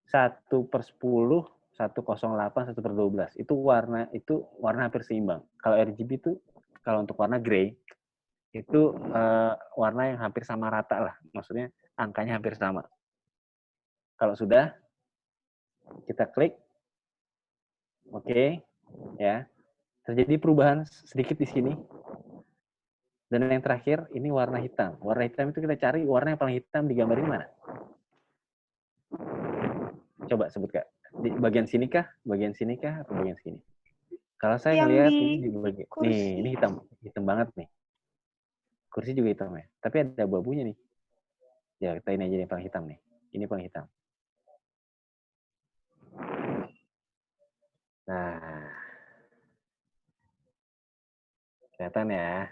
1/10, 108, 1/12. Itu warna hampir seimbang. Kalau RGB itu, kalau untuk warna gray, itu warna yang hampir sama rata lah. Maksudnya angkanya hampir sama. Kalau sudah, kita klik. Oke, ya. Terjadi perubahan sedikit di sini. Dan yang terakhir, ini warna hitam. Warna hitam itu kita cari warna yang paling hitam di gambar ini mana? Coba sebut, Kak. Di bagian sini kah? Bagian sini kah? Atau bagian sini? Kalau saya Yang ngelihat di ini di bagian... Nih, kursi. ini hitam. Hitam banget nih. Kursi juga hitam ya. Tapi ada abu-abunya nih. Ya, kita ini aja yang paling hitam nih. Ini paling hitam. Nah, kelihatan ya.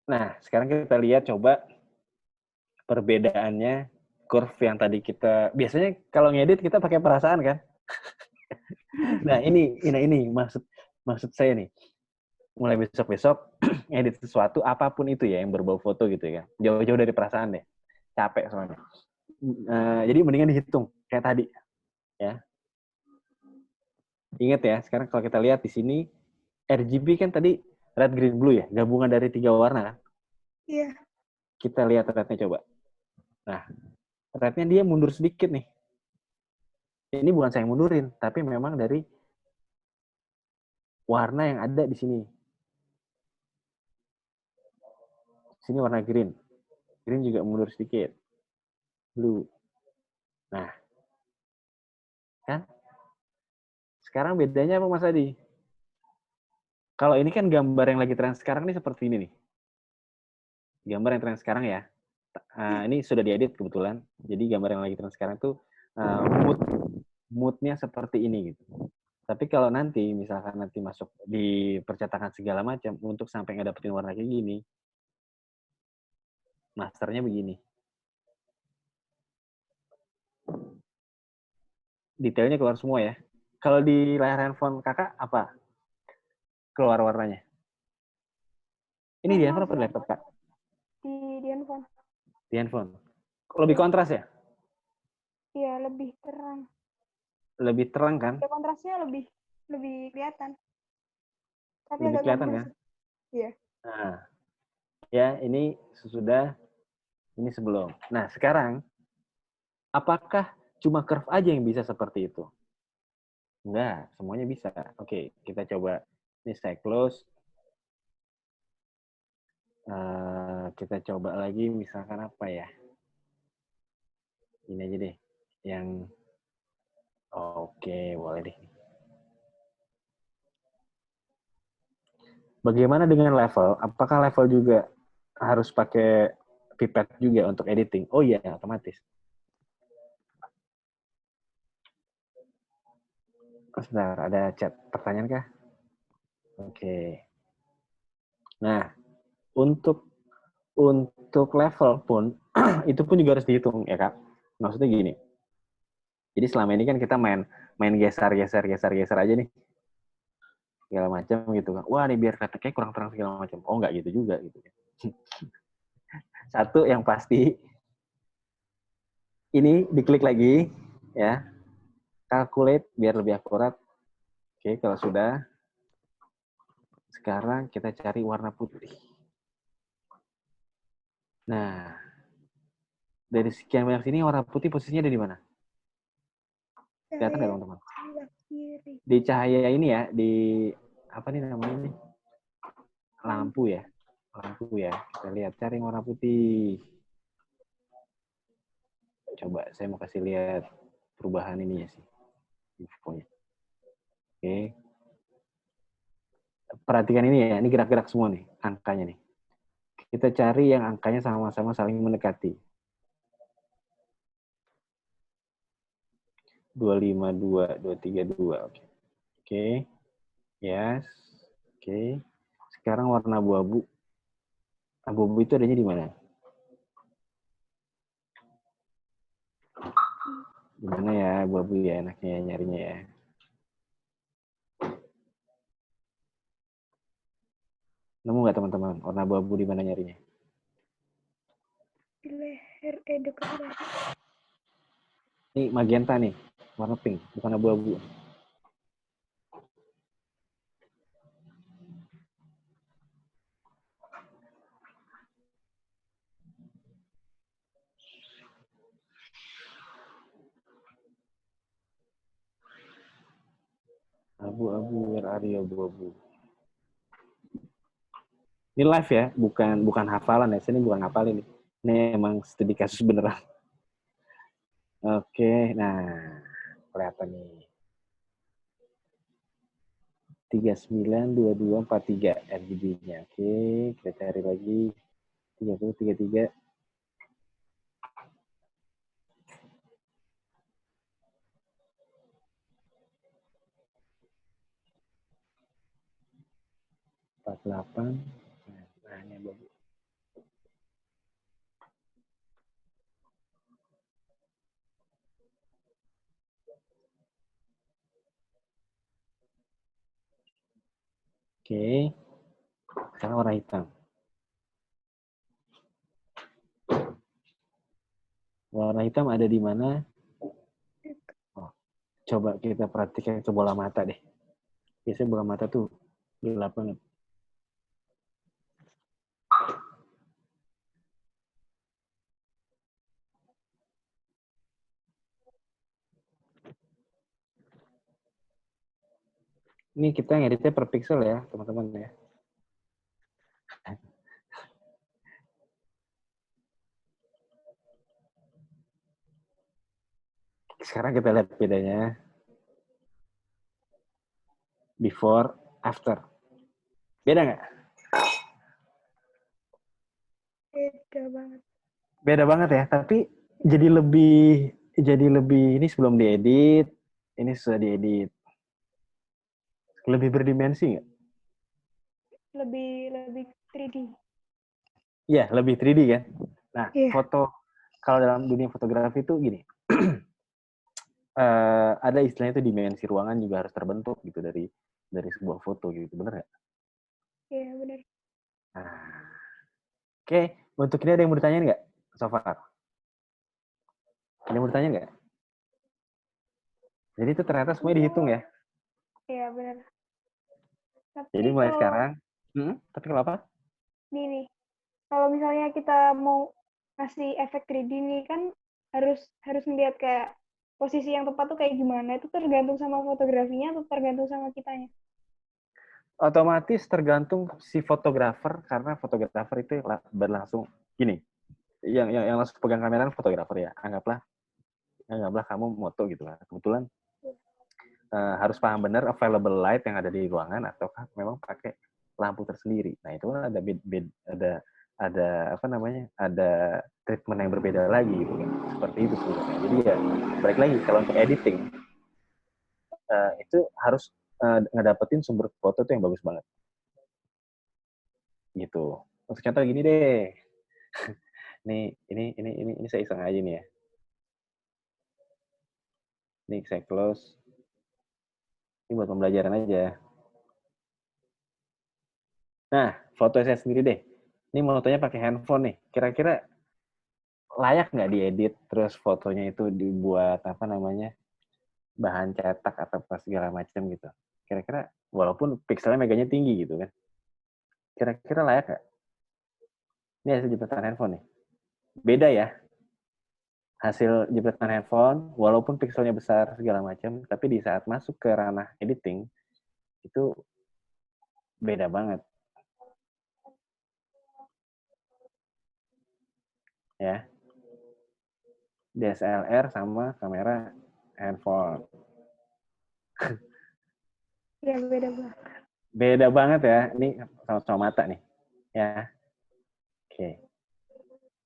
Nah, sekarang kita lihat coba perbedaannya curve yang tadi kita... Biasanya kalau ngedit kita pakai perasaan kan? Nah, ini maksud saya nih. Mulai besok-besok ngedit sesuatu apapun itu ya yang berbau foto gitu ya. Jauh-jauh dari perasaan deh. Capek soalnya. Jadi mendingan dihitung kayak tadi ya. Ingat ya, sekarang kalau kita lihat di sini RGB kan tadi red, green, blue ya, gabungan dari 3 warna kan? Iya. Kita lihat rednya coba. Nah, rednya dia mundur sedikit nih. Ini bukan saya yang mundurin, tapi memang dari warna yang ada di sini. Sini warna green. Green juga mundur sedikit. Blue. Nah, kan? Sekarang bedanya apa Mas Adi? Kalau ini kan gambar yang lagi tren sekarang ini seperti ini nih. Gambar yang tren sekarang ya. Ini sudah diedit kebetulan. Jadi gambar yang lagi tren sekarang tuh mood-nya seperti ini gitu. Tapi kalau nanti misalkan nanti masuk di percetakan segala macam untuk sampai ngedapetin warna kayak gini, masternya begini. Detailnya keluar semua ya. Kalau di layar handphone kakak apa? Keluar warnanya. Ini di handphone apa di laptop kak? Di handphone. Di handphone. Lebih kontras ya? Iya, lebih terang. Lebih terang kan? Ya, kontrasnya lebih kelihatan. Tapi Lebih agak kelihatan gembul kan? sih. Iya. Nah, ya ini sesudah, ini sebelum. Nah, sekarang apakah cuma curve aja yang bisa seperti itu? Enggak, semuanya bisa. Oke, kita coba. Ini saya close. Kita coba lagi misalkan apa ya? Ini aja deh. Yang oke, boleh deh. Bagaimana dengan level? Apakah level juga harus pakai pipet juga untuk editing? Oh iya, otomatis. Sebentar, ada chat. Pertanyaan kah? Oke. Nah, untuk level pun, itu pun juga harus dihitung, ya Kak. Maksudnya gini. Jadi selama ini kan kita main geser aja nih. Segala macam gitu kan. Wah, nih biar kayak kurang terang segala macam. Oh, enggak gitu juga gitu. Satu yang pasti, ini diklik lagi, ya. Calculate biar lebih akurat. Oke, kalau sudah, sekarang kita cari warna putih. Nah, dari sekian banyak sini warna putih posisinya ada di mana? Kelihatan nggak teman-teman? Di cahaya ini ya, di apa nih namanya ini? Lampu ya. Lampu ya. Kita lihat cari warna putih. Coba saya mau kasih lihat perubahan ini ya sih. Infonya. Oke. Perhatikan ini ya, ini gerak-gerak semua nih, angkanya nih. Kita cari yang angkanya sama-sama saling mendekati. 252, 232. Oke. Oke. Yes. Oke. Sekarang warna abu-abu. Abu-abu itu adanya di mana? Di mana ya abu-abu ya enaknya nyarinya ya? Nemu nggak teman-teman? Warna abu-abu di mana nyarinya? Di leher, dekat leher. Ini magenta nih, warna pink, bukan abu-abu. Abu-abu, where are you, abu-abu? Ini live ya, bukan hafalan ya. Sini bukan hafalin nih. Ini emang studi kasus beneran. Oke, nah kelihatan nih. 392243 RGB-nya. Oke, kita cari lagi. 3033. Nah, ini bagus. Oke, sekarang warna hitam. Warna hitam ada di mana? Oh, coba kita perhatikan ke bola mata deh. Biasanya bola mata tuh gelap banget. Ini kita ngeditnya per pixel ya, teman-teman ya. Sekarang kita lihat bedanya. Before, after. Beda nggak? Beda banget. Beda banget ya, tapi jadi lebih ini sebelum diedit, ini sudah diedit. Lebih berdimensi nggak? Lebih 3D. Iya, lebih 3D kan. Nah, Iya. foto kalau dalam dunia fotografi itu gini. Ada istilahnya itu dimensi ruangan juga harus terbentuk gitu dari sebuah foto gitu, bener nggak? Iya, benar. Nah, oke, untuk ini ada yang mau ditanyain nggak so far? Ada yang mau ditanya nggak? Jadi itu ternyata semuanya dihitung ya. Iya, benar. Tapi Jadi mulai kalau sekarang, tapi kalau apa? nih, kalau misalnya kita mau kasih efek 3D nih kan harus melihat kayak posisi yang tepat tuh kayak gimana. Itu tergantung sama fotografinya atau tergantung sama kitanya? Otomatis tergantung si fotografer, karena fotografer itu berlangsung gini. Yang langsung pegang kamera fotografer ya. Anggaplah kamu moto gitu kan. Kebetulan harus paham benar available light yang ada di ruangan ataukah memang pakai lampu tersendiri. Nah, itu kan ada apa namanya? Ada treatment yang berbeda lagi gitu kan. Seperti itu sebenarnya. Jadi ya balik lagi kalau untuk editing itu harus ngedapetin sumber foto tuh yang bagus banget. Gitu. Untuk contoh gini deh. ini saya iseng aja nih ya. Ini saya close. Ini buat pembelajaran aja. Nah, foto saya sendiri deh. Ini fotonya pakai handphone nih. Kira-kira layak nggak diedit, terus fotonya itu dibuat apa namanya, bahan cetak atau segala macam gitu. Kira-kira walaupun pixelnya meganya tinggi gitu kan. Kira-kira layak nggak? Ini hasil jepretan handphone nih. Beda ya. Hasil jepretan handphone, walaupun pixelnya besar segala macam, tapi di saat masuk ke ranah editing, itu beda banget. Ya. DSLR sama kamera handphone. Iya, beda banget. Beda banget ya. Ini sama-sama mata nih. Ya.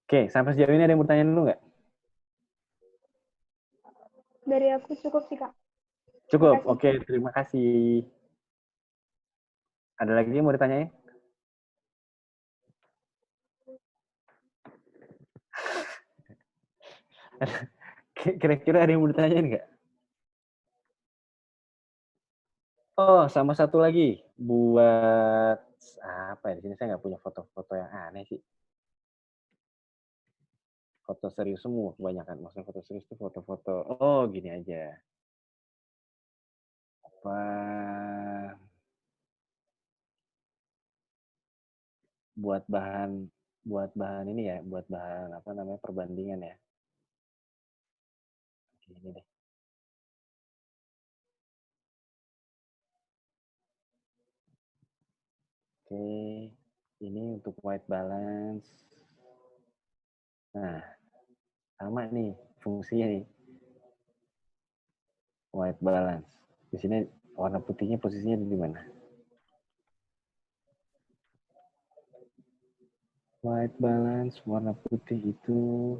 Oke, sampai sejauh ini ada yang bertanya dulu nggak? Dari aku cukup sih, Kak. Cukup, oke. Terima kasih. Ada lagi yang mau ditanyain? Kira-kira ada yang mau ditanyain nggak? Oh, sama satu lagi. Buat apa ya? Di sini saya nggak punya foto-foto yang aneh sih. Foto serius semua kebanyakan. Maksudnya foto serius itu foto-foto. Oh, gini aja. Apa? Buat bahan ini ya, buat bahan apa namanya perbandingan ya. Ini deh. Oke, ini untuk white balance. Nah, sama nih fungsinya nih. White balance. Di sini warna putihnya posisinya di mana? White balance, warna putih itu...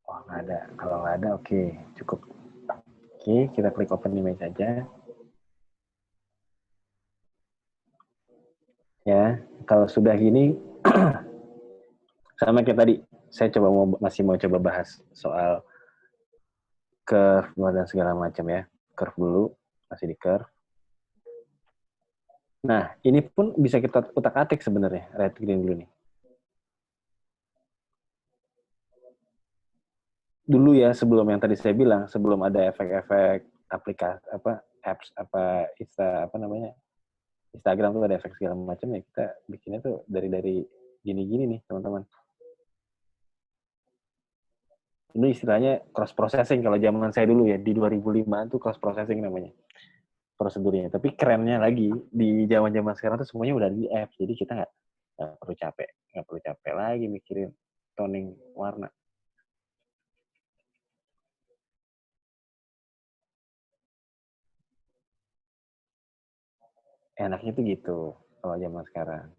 Oh, nggak ada. Kalau nggak ada, oke. Cukup. Oke, kita klik open image saja. Ya, kalau sudah gini, sama kayak tadi, saya masih mau coba bahas soal curve dan segala macam ya. Curve dulu, masih di curve. Nah, ini pun bisa kita utak-atik sebenarnya, red green dulu nih. Dulu ya, sebelum yang tadi saya bilang, sebelum ada efek-efek aplikasi apps Instagram tuh ada efek segala macam ya, kita bikinnya tuh dari gini-gini nih, teman-teman. Ini istilahnya cross processing kalau zaman saya dulu ya, di 2005 tuh cross processing namanya prosedurnya. Tapi kerennya lagi di zaman-zaman sekarang tuh semuanya udah di app, jadi kita nggak perlu capek lagi mikirin toning warna. Enaknya tuh gitu kalau zaman sekarang.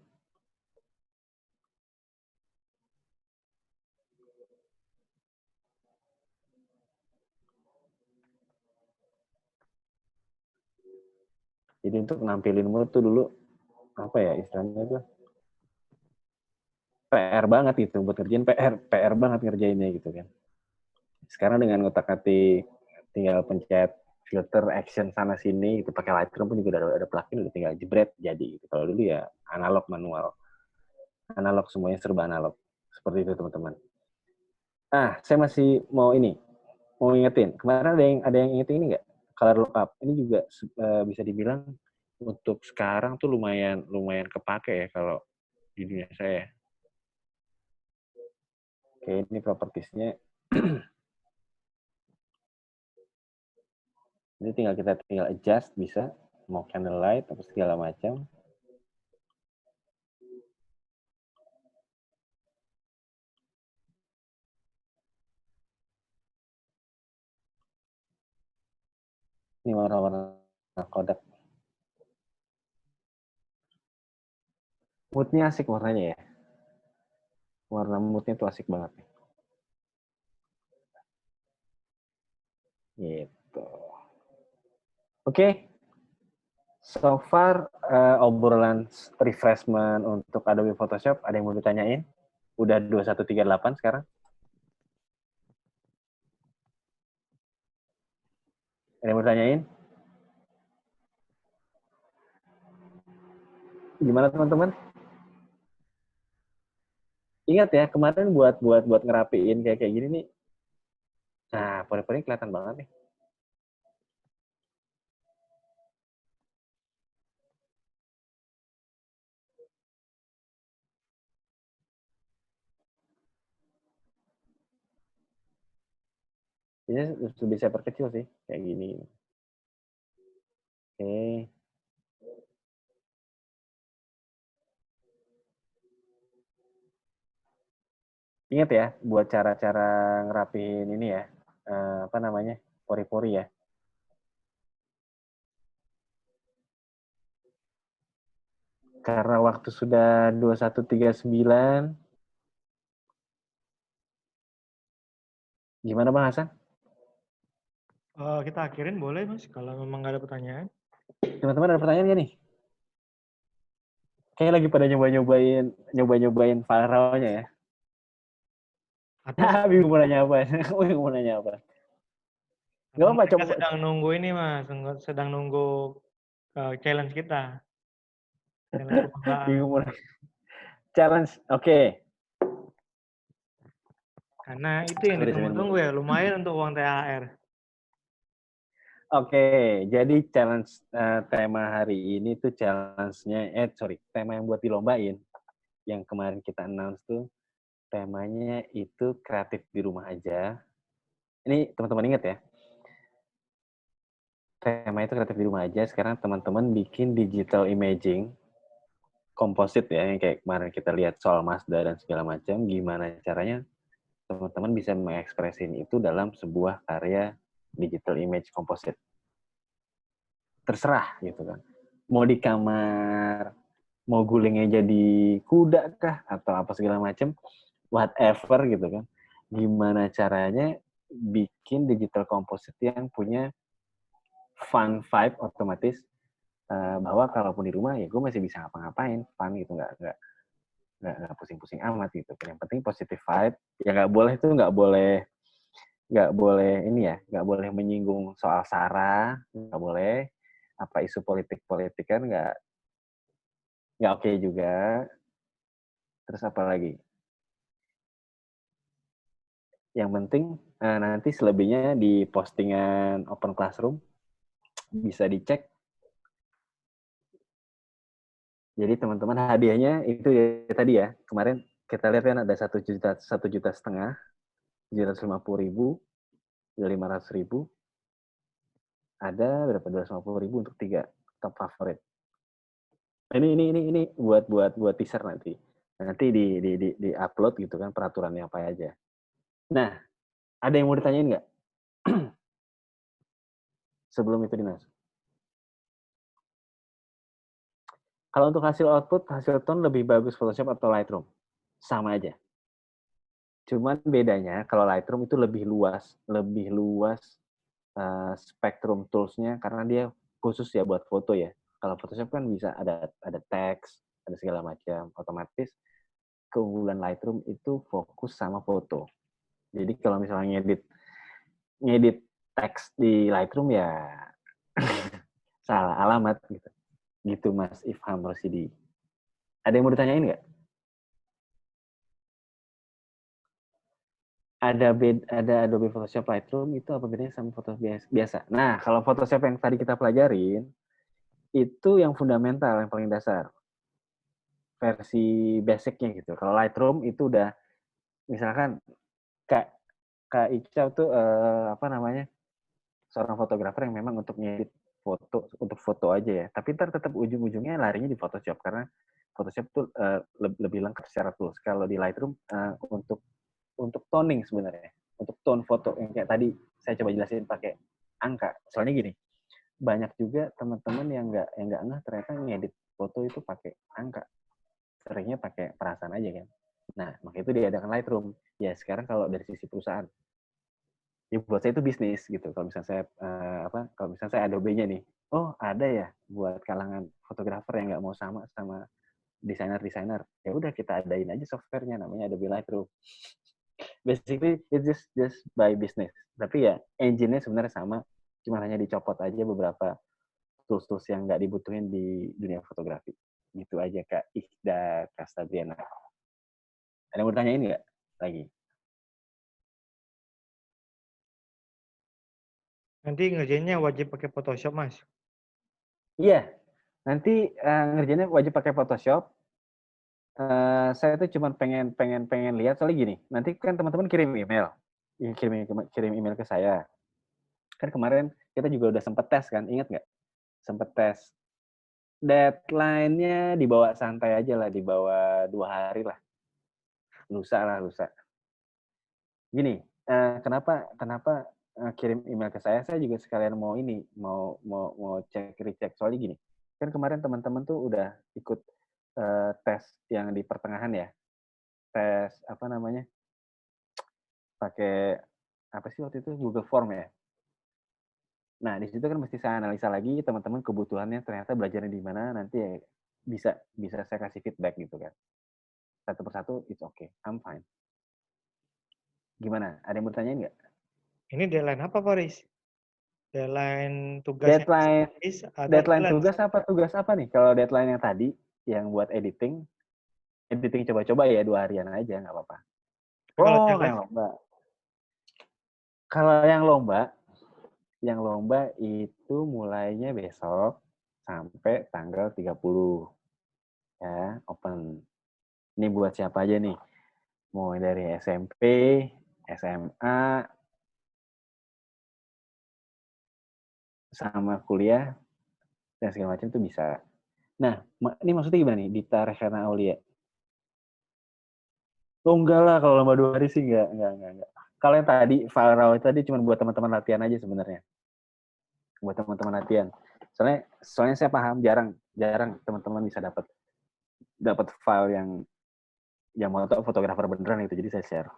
Jadi untuk nampilin mood tuh dulu apa ya istilahnya tuh PR banget itu buat ngerjain PR banget ngerjainnya gitu kan. Sekarang dengan ngotak-atik tinggal pencet filter action sana sini itu pakai Lightroom pun juga ada plugin udah tinggal jebret jadi gitu. Kalau dulu ya analog manual. Analog semuanya serba analog. Seperti itu teman-teman. Saya masih mau ingetin. Kemarin ada yang ingetin ini nggak? Color lookup. Ini juga bisa dibilang untuk sekarang tuh lumayan kepake ya kalau di dunia saya. Oke, ini propertiesnya. Ini kita tinggal adjust bisa mau candlelight atau segala macam. Ini warna-warna kodak. Moodnya asik warnanya ya. Warna moodnya tuh asik banget. Gitu. Oke. So far obrolan refreshment untuk Adobe Photoshop ada yang mau ditanyain? Udah 2138 sekarang. Ada yang mau ditanyain? Gimana teman-teman? Ingat ya, kemarin buat ngerapiin kayak gini nih. Nah, pori-pori kelihatan banget nih. Ini bisa perkecil sih, kayak gini. Oke. Ingat ya, buat cara-cara ngerapiin ini ya, pori-pori ya. Karena waktu sudah 2139, gimana Bang Hasan? Kita akhirin boleh Mas, kalau memang nggak ada pertanyaan. Teman-teman ada pertanyaan nggak nih? Kayaknya lagi pada nyoba-nyobain Pharaoh-nya ya. Bingung mau nanya apa? Gak apa-apa, coba. Sedang nunggu ini Mas, sedang nunggu challenge kita. Bingung mau challenge, oke. Karena itu yang ditunggu-tunggu ya, lumayan untuk uang THR. Oke, jadi challenge tema hari ini tuh challenge-nya, tema yang buat dilombain. Yang kemarin kita announce tuh, temanya itu kreatif di rumah aja. Ini teman-teman ingat ya. tema itu kreatif di rumah aja. Sekarang teman-teman bikin digital imaging, komposit ya, yang kayak kemarin kita lihat soal Mazda dan segala macam. Gimana caranya teman-teman bisa mengekspresin itu dalam sebuah karya digital image komposit. Terserah gitu kan. Mau di kamar, mau gulingnya jadi kuda kah, atau apa segala macam, whatever gitu kan. Gimana caranya bikin digital komposit yang punya fun vibe otomatis, bahwa kalaupun di rumah ya gue masih bisa ngapa-ngapain, fun gitu, nggak pusing-pusing amat gitu. Yang penting positive vibe. Ya nggak boleh ini ya, nggak boleh menyinggung soal SARA, nggak boleh. Apa isu politik kan nggak oke juga. Terus apa lagi? Yang penting nanti selebihnya di postingan Open Classroom bisa dicek. Jadi teman-teman hadiahnya itu ya tadi ya, kemarin kita lihat kan ada 1,5 juta, 750.000, 500.000, ada berapa, 250.000 untuk 3 top favorit. Ini buat teaser nanti di upload gitu kan peraturannya apa aja. Nah, ada yang mau ditanyain nggak? Sebelum itu Dinas. Kalau untuk hasil output, hasil tone lebih bagus Photoshop atau Lightroom? Sama aja. Cuman bedanya kalau Lightroom itu lebih luas spektrum tools-nya karena dia khusus ya buat foto ya. Kalau Photoshop kan bisa ada teks, ada segala macam. Otomatis keunggulan Lightroom itu fokus sama foto. Jadi kalau misalnya ngedit teks di Lightroom ya salah alamat gitu. Gitu Mas Ifham Rosidi. Ada yang mau ditanyain nggak? Ada Adobe Photoshop Lightroom itu apa bedanya sama Photoshop biasa? Nah, kalau Photoshop yang tadi kita pelajarin itu yang fundamental, yang paling dasar. Versi basicnya gitu. Kalau Lightroom itu udah misalkan Kak Ica tuh seorang fotografer yang memang untuk ngedit foto, untuk foto aja ya. Tapi ntar tetap ujung-ujungnya larinya di Photoshop karena Photoshop tuh lebih lengkap secara tools. Kalau di Lightroom untuk toning sebenarnya, untuk tone foto yang kayak tadi saya coba jelasin pakai angka. Soalnya gini, banyak juga teman-teman yang nggak ngeh ternyata ngedit foto itu pakai angka. Seringnya pakai perasaan aja kan. Nah, makanya itu diadakan Lightroom. Ya sekarang kalau dari sisi perusahaan, ya buat saya itu bisnis gitu. Kalau misalnya saya Adobe-nya nih, oh ada ya buat kalangan fotografer yang nggak mau sama desainer. Ya udah kita adain aja softwarenya namanya Adobe Lightroom. Basically it's just by business. Tapi ya engine-nya sebenarnya sama, cuma hanya dicopot aja beberapa tools yang nggak dibutuhin di dunia fotografi. Gitu aja Kak Ikhda Kastabriana. Ada yang mau ditanyain nggak lagi? Nanti ngerjainnya wajib pakai Photoshop, Mas. Iya, nanti ngerjainnya wajib pakai Photoshop. Saya tuh cuma pengen lihat soalnya gini. Nanti kan teman-teman kirim email ke saya. Kan kemarin kita juga udah sempet tes kan, ingat nggak? Sempet tes. Deadline-nya dibawa santai aja lah, dibawa 2 hari lah. Lusa. Gini, kenapa kirim email ke saya? Saya juga sekalian mau recheck soalnya gini. Kan kemarin teman-teman tuh udah ikut tes yang di pertengahan ya. Tes pakai apa sih waktu itu, Google Form ya. Nah, di situ kan mesti saya analisa lagi teman-teman kebutuhannya ternyata belajarnya di mana, nanti ya bisa saya kasih feedback gitu kan. Satu persatu, it's okay, I'm fine. Gimana? Ada yang mau tanyain nggak? Ini deadline apa, Pak Riz? Deadline tugas Deadline tugas apa nih? Kalau deadline yang tadi, yang buat editing coba-coba ya 2 harian aja, nggak apa-apa. Oh, yang lomba. Kalau yang lomba itu mulainya besok sampai tanggal 30. Ya, open. Ini buat siapa aja nih? Mulai dari SMP, SMA, sama kuliah dan segala macam itu bisa. Nah, ini maksudnya gimana nih? Dita Rehana Aulia. Oh enggak lah, kalau lomba 2 hari sih enggak. Kalau yang tadi, file raw tadi cuma buat teman-teman latihan aja sebenarnya. Buat teman-teman latihan. Soalnya saya paham jarang teman-teman bisa dapat file yang mau tahu fotografer beneran itu, jadi saya share.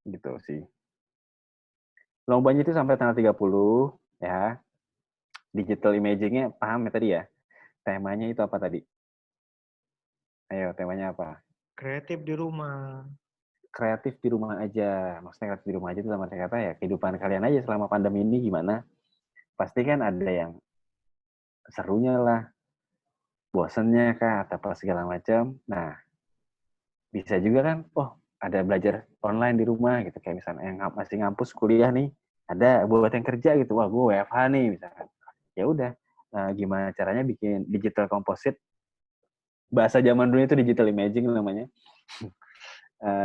Gitu sih. Lombanya itu sampai tanggal 30 ya. Digital imaging-nya paham ya tadi ya? Temanya itu apa tadi? Ayo, temanya apa? Kreatif di rumah. Kreatif di rumah aja. Maksudnya kreatif di rumah aja itu sama saya kata ya, kehidupan kalian aja selama pandemi ini gimana? Pasti kan ada yang serunya lah, bosennya kah, atau apa segala macam. Nah, bisa juga kan, ada belajar online di rumah gitu. Kayak misalnya yang masih ngampus kuliah nih, ada buat yang kerja gitu. Wah, gue WFH nih misalkan. Ya udah, gimana caranya bikin digital composite. Bahasa zaman dulu itu digital imaging namanya.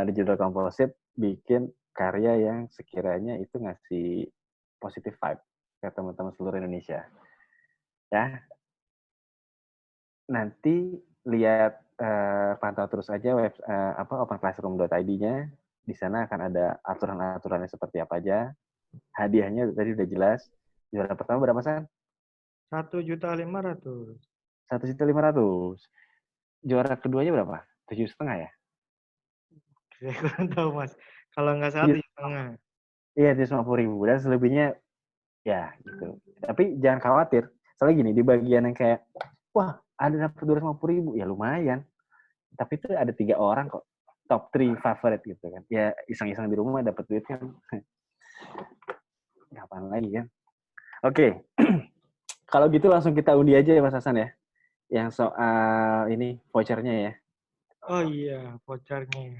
Digital composite bikin karya yang sekiranya itu ngasih positive vibe ke teman-teman seluruh Indonesia. Ya, nanti lihat pantau terus aja openclassroom.id-nya. Di sana akan ada aturan-aturannya seperti apa aja. Hadiahnya tadi udah jelas. Juara pertama berapa, San? 1.500.000. 1.500.000. Juara keduanya berapa? 7,5 ya? Saya kurang tahu, Mas. Kalau nggak salah 7,5. Iya, 750.000. Dan selebihnya ya gitu. Tapi jangan khawatir. Soalnya gini, di bagian yang kayak, wah ada dapat 250.000, ya lumayan. Tapi itu ada 3 orang kok. Top 3 favorite gitu kan. Ya iseng-iseng di rumah dapat duit kan. Kapan lagi kan? Oke. Kalau gitu langsung kita undi aja ya Mas Hasan ya. Yang soal ini vouchernya ya. Oh iya, vouchernya.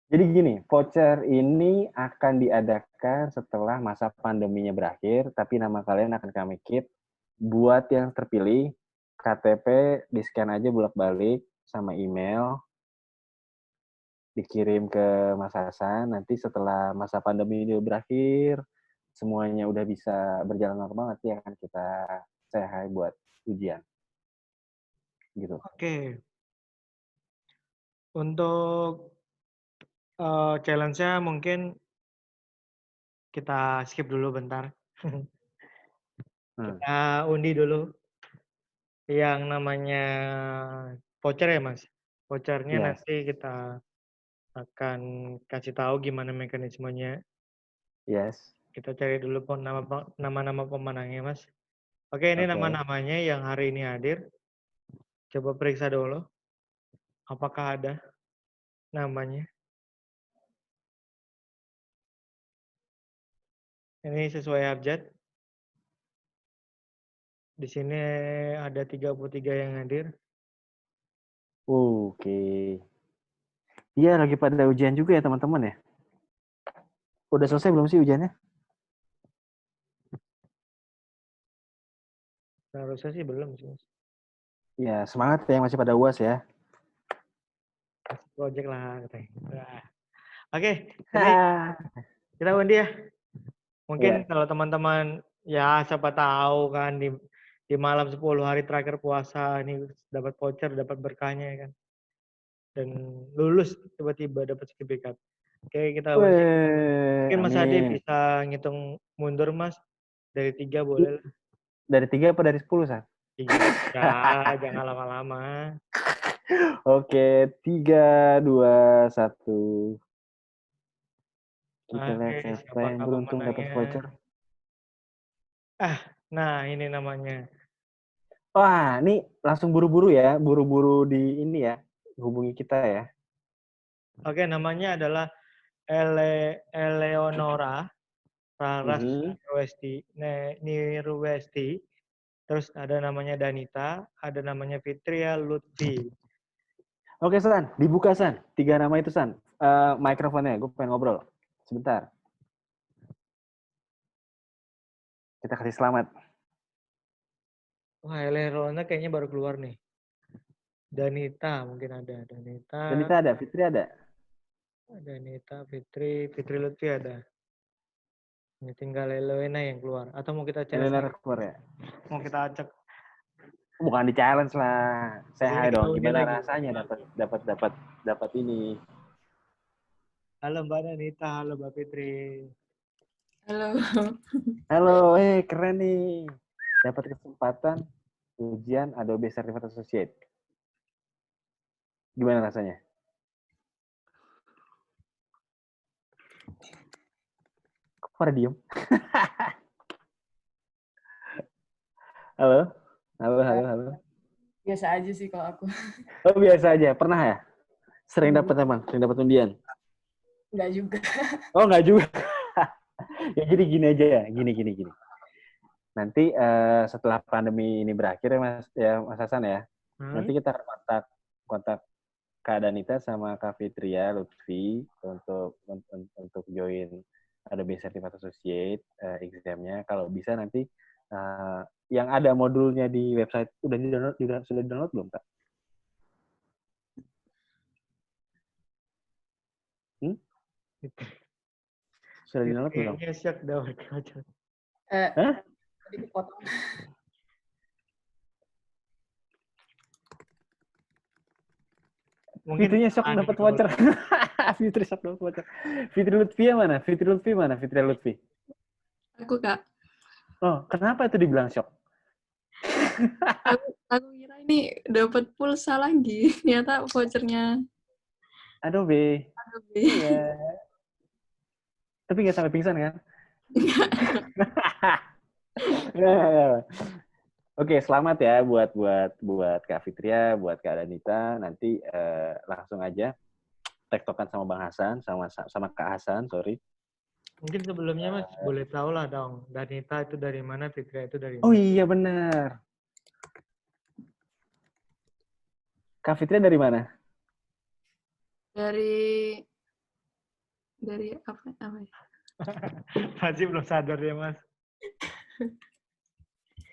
Jadi gini, voucher ini akan diadakan setelah masa pandeminya berakhir, tapi nama kalian akan kami keep. Buat yang terpilih, KTP di-scan aja bolak-balik sama email, dikirim ke Mas Hasan. Nanti setelah masa pandemi ini berakhir, semuanya udah bisa berjalan normal, nanti akan kita say hi buat ujian. Gitu. Oke. Untuk challenge-nya mungkin kita skip dulu bentar. Kita undi dulu. Yang namanya voucher ya, Mas? Vouchernya Yes. nanti kita akan kasih tahu gimana mekanismenya. Yes. Kita cari dulu nama-nama pemenangnya, Mas. Oke, ini nama-namanya yang hari ini hadir. Coba periksa dulu. Apakah ada namanya? Ini sesuai abjad. Di sini ada 33 yang hadir. Oke. Iya, lagi pada ujian juga ya teman-teman ya. Udah selesai belum sih ujiannya? Seharusnya sih belum sih, Mas. Ya, semangat ya yang masih pada UAS ya. Project lah katanya. Nah. Oke, jadi kita undi ya. Mungkin kalau teman-teman ya siapa tahu kan di malam 10 hari terakhir puasa ini dapat voucher, dapat berkahnya ya kan. Dan lulus tiba-tiba dapat sertifikat. Oke, kita undi. Mungkin Mas Ade bisa ngitung mundur, Mas. Dari 3 boleh. Dari 3 apa dari 10, San? 3, jangan lama-lama. Oke, 3, 2, 1. Kita lihat siapa yang beruntung dapat voucher. Nah ini namanya. Wah, ini langsung buru-buru ya. Buru-buru di ini ya. Hubungi kita ya. Oke, namanya adalah Eleonora Raras Nirwesti. Terus ada namanya Danita, ada namanya Fitria Lutfi. Oke, San. Dibuka, San. 3 nama itu, San. Mikrofonnya, gue pengen ngobrol. Sebentar. Kita kasih selamat. Wah, Eleonora kayaknya baru keluar nih. Danita mungkin ada. Danita ada, Fitri ada. Danita, Fitri Lutfi ada. Ini tinggal Elena yang keluar. Atau mau kita challenge? Elena keluar ya? Mau kita acak? Bukan di challenge lah. Saya Ini hai kita dong. undi Gimana lagi. rasanya dapat ini? Halo Mbak Danita, halo Mbak Fitri. Halo. Halo, keren nih. Dapat kesempatan ujian Adobe Certified Associate. Gimana rasanya? Kok pada diem? Halo? Halo. Biasa aja sih kalau aku. Oh, biasa aja. Pernah ya? Sering dapat emang? Sering dapat undian? Enggak juga. Oh, enggak juga. Ya, jadi gini aja ya. Gini. Nanti setelah pandemi ini berakhir ya Mas Hasan ya. Nanti kita kontak Kak Danita sama Kak Fitria Lutfi untuk join Adobe Certified Associate exam-nya. Kalau bisa nanti yang ada modulnya di website sudah di-download belum, Kak? Sudah di-download belum? Kayaknya siap dah aja. Hah? Tadi dipotong. Fitrinya shock dapat voucher. Fitri shock dapat voucher. Fitri Lutfi mana? Fitri Lutfi. Aku, Kak. Oh, kenapa itu dibilang shock? Aku kira ini dapat pulsa lagi. Ternyata vouchernya Adobe. Iya. Tapi nggak sampai pingsan kan? Nggak. Oke, selamat ya buat Kak Fitria, buat Kak Danita. Nanti langsung aja tektokan sama Bang Hasan, sama Kak Hasan, sorry. Mungkin sebelumnya Mas boleh tahu lah dong, Danita itu dari mana, Fitria itu dari mana? Oh iya benar. Kak Fitria dari mana? dari apa ya? Masih belum sadar ya Mas.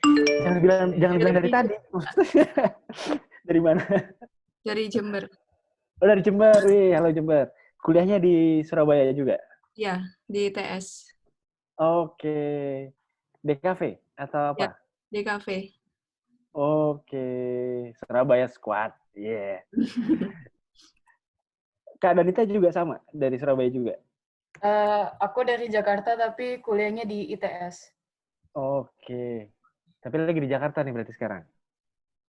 Jangan bilang dari tadi. Dari mana? Dari Jember. Oh, dari Jember. Wih, halo Jember. Kuliahnya di Surabaya juga? Ya, di ITS. Oke. DKV atau apa? Ya, DKV. Oke. Surabaya Squad. Yeah. Kak Danita juga sama? Dari Surabaya juga? Aku dari Jakarta tapi kuliahnya di ITS. Oke. Tapi lagi di Jakarta nih berarti sekarang?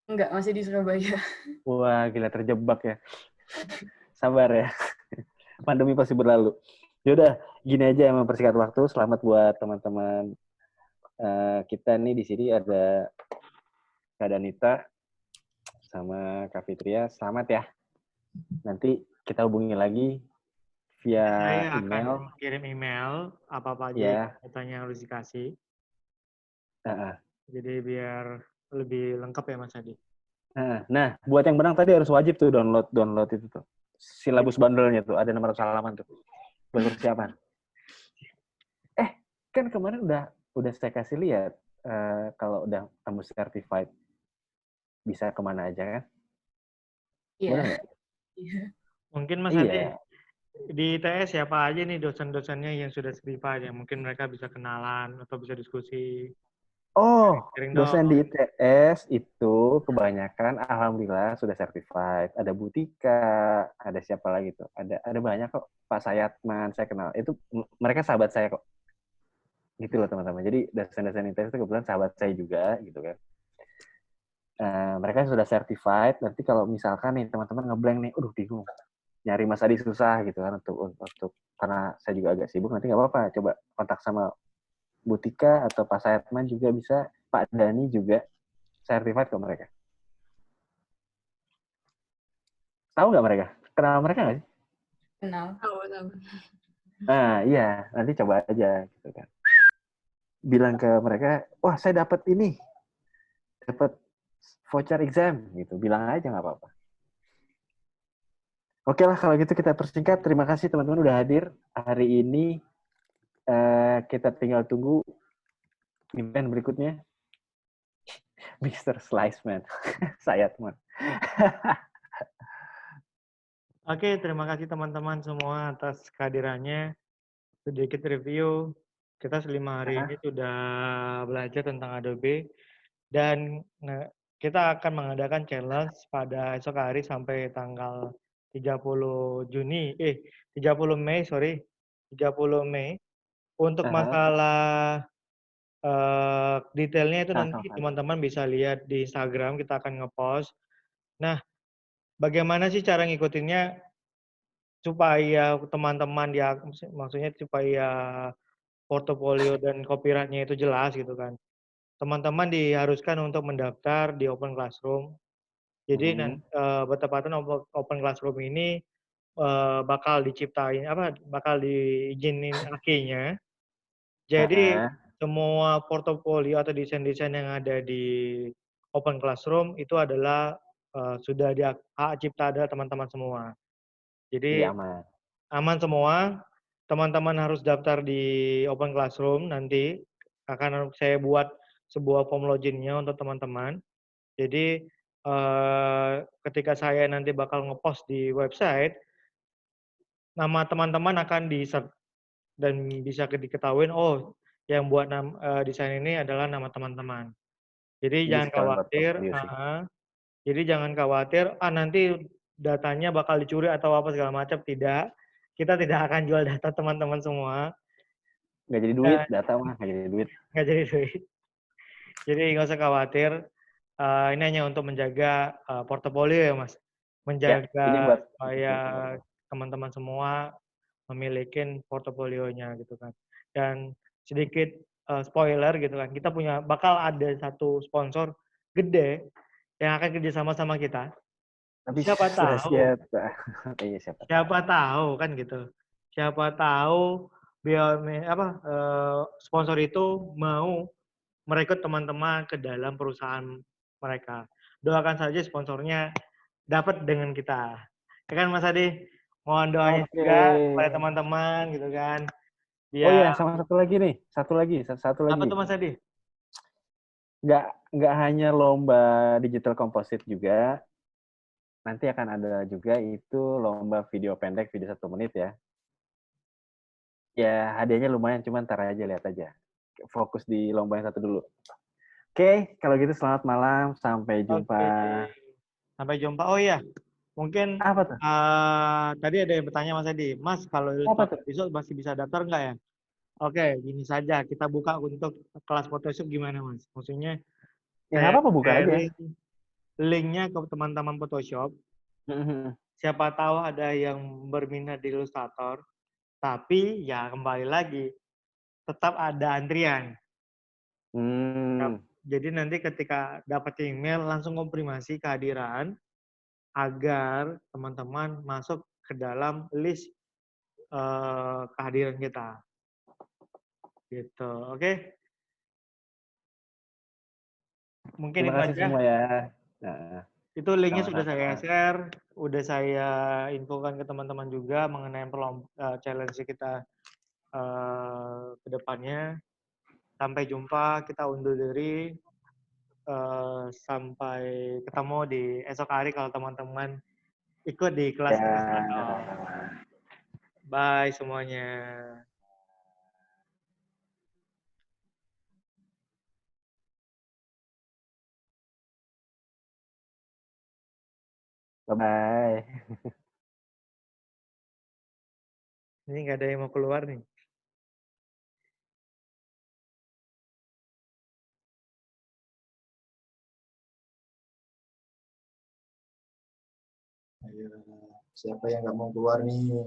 Enggak, masih di Surabaya. Wah, gila terjebak ya. Sabar ya. Pandemi pasti berlalu. Yaudah, gini aja yang mempersingkat waktu. Selamat buat teman-teman kita nih di sini ada Kak Danita sama Kak Fitria. Selamat ya. Nanti kita hubungi lagi via Saya email. akan kirim email apa-apa aja Ya. datanya harus dikasih. Jadi biar lebih lengkap ya Mas Adi. Nah, buat yang menang tadi harus wajib tuh download itu tuh. Silabus bandelnya tuh, ada 600 halaman tuh. Buat persiapan. Kan kemarin udah saya kasih lihat kalau udah tembus certified bisa kemana aja kan? Iya. Benar nggak? Iya. Mungkin Mas Adi di ITS siapa aja nih dosen-dosennya yang sudah certified ya? Mungkin mereka bisa kenalan atau bisa diskusi. Oh, Sharing dosen dong. di ITS itu kebanyakan alhamdulillah sudah certified. Ada Butika, ada siapa lagi tuh? Ada banyak kok. Pak Sayatman saya kenal. Itu mereka sahabat saya kok. Gitu loh teman-teman. Jadi dosen-dosen ITS itu kebetulan sahabat saya juga gitu kan. Mereka sudah certified. Nanti kalau misalkan nih teman-teman ngeblank nih, bingung. Nyari Mas Adi susah gitu kan untuk karena saya juga agak sibuk. Nanti nggak apa-apa. Coba kontak sama Butika atau Pak Sayatman juga bisa, Pak Dani juga certified ke mereka. Tahu nggak mereka? Kenal mereka nggak sih? Kenal. Tahu. Nah, iya. Nanti coba aja gitu kan. Bilang ke mereka, wah saya dapat ini. Dapat voucher exam gitu. Bilang aja nggak apa-apa. Oke lah, kalau gitu kita persingkat. Terima kasih teman-teman udah hadir hari ini. Kita tinggal tunggu event berikutnya. Mr. Sliceman. Sayatman. Oke, terima kasih teman-teman semua atas kehadirannya. Sedikit review. Kita selama hari ini sudah belajar tentang Adobe dan kita akan mengadakan challenge pada esok hari sampai tanggal 30 Mei, 30 Mei. Untuk masalah detailnya itu nanti teman-teman bisa lihat di Instagram, kita akan ngepost. Nah, bagaimana sih cara ngikutinnya supaya teman-teman maksudnya supaya portofolio dan copyright-nya itu jelas gitu kan. Teman-teman diharuskan untuk mendaftar di Open Classroom. Jadi bertepatan Open Classroom ini bakal diizinin AKI-nya. Jadi semua portofolio atau desain-desain yang ada di Open Classroom itu adalah sudah di hak cipta ada teman-teman semua. Jadi aman semua. Teman-teman harus daftar di Open Classroom nanti. Akan saya buat sebuah form login-nya untuk teman-teman. Jadi ketika saya nanti bakal ngepost di website, nama teman-teman akan di-search dan bisa diketahui, oh yang buat desain ini adalah nama teman-teman. Jadi jangan khawatir. Jadi jangan khawatir, nanti datanya bakal dicuri atau apa segala macam. Tidak. Kita tidak akan jual data teman-teman semua. Nggak jadi duit, data mah nggak jadi duit. Nggak jadi duit. Jadi nggak usah khawatir. Ini hanya untuk menjaga portofolio ya, Mas. Menjaga supaya teman-teman semua memiliki portofolionya gitu kan. Dan sedikit spoiler gitu kan, kita bakal ada satu sponsor gede yang akan kerjasama sama kita. Tapi siapa tahu? Siapa tahu kan gitu. Siapa tahu sponsor itu mau merekrut teman-teman ke dalam perusahaan mereka. Doakan saja sponsornya dapat dengan kita. Ya kan Mas Adi? Mohon doanya juga kepada teman-teman gitu kan. Oh iya, sama satu lagi nih. Satu lagi. Apa tuh Mas Adi? Nggak hanya lomba digital composite juga. Nanti akan ada juga itu lomba video pendek, video 1 menit ya. Ya, hadiahnya lumayan, cuman ntar aja, lihat aja. Fokus di lomba yang satu dulu. Oke, kalau gitu selamat malam. Sampai jumpa. Sampai jumpa. Oh iya, mungkin apa tuh? Tadi ada yang bertanya Mas Edi. Mas, kalau besok masih bisa daftar nggak ya? Oke, gini saja. Kita buka untuk kelas Photoshop gimana Mas? Maksudnya ya, apa-apa buka aja. Linknya ke teman-teman Photoshop. Siapa tahu ada yang berminat di Illustrator. Tapi ya kembali lagi, tetap ada antrian. Jadi nanti ketika dapat email langsung konfirmasi kehadiran agar teman-teman masuk ke dalam list kehadiran kita. Gitu, oke? Mungkin Terima kasih semua ya. Itu linknya sudah saya share, udah saya infokan ke teman-teman juga mengenai challenge kita ke depannya. Sampai jumpa, kita undur diri. Sampai ketemu di esok hari kalau teman-teman ikut di kelas Illustrator. Bye semuanya. Bye-bye. Ini nggak ada yang mau keluar nih. Ayo, siapa yang nggak mau keluar nih?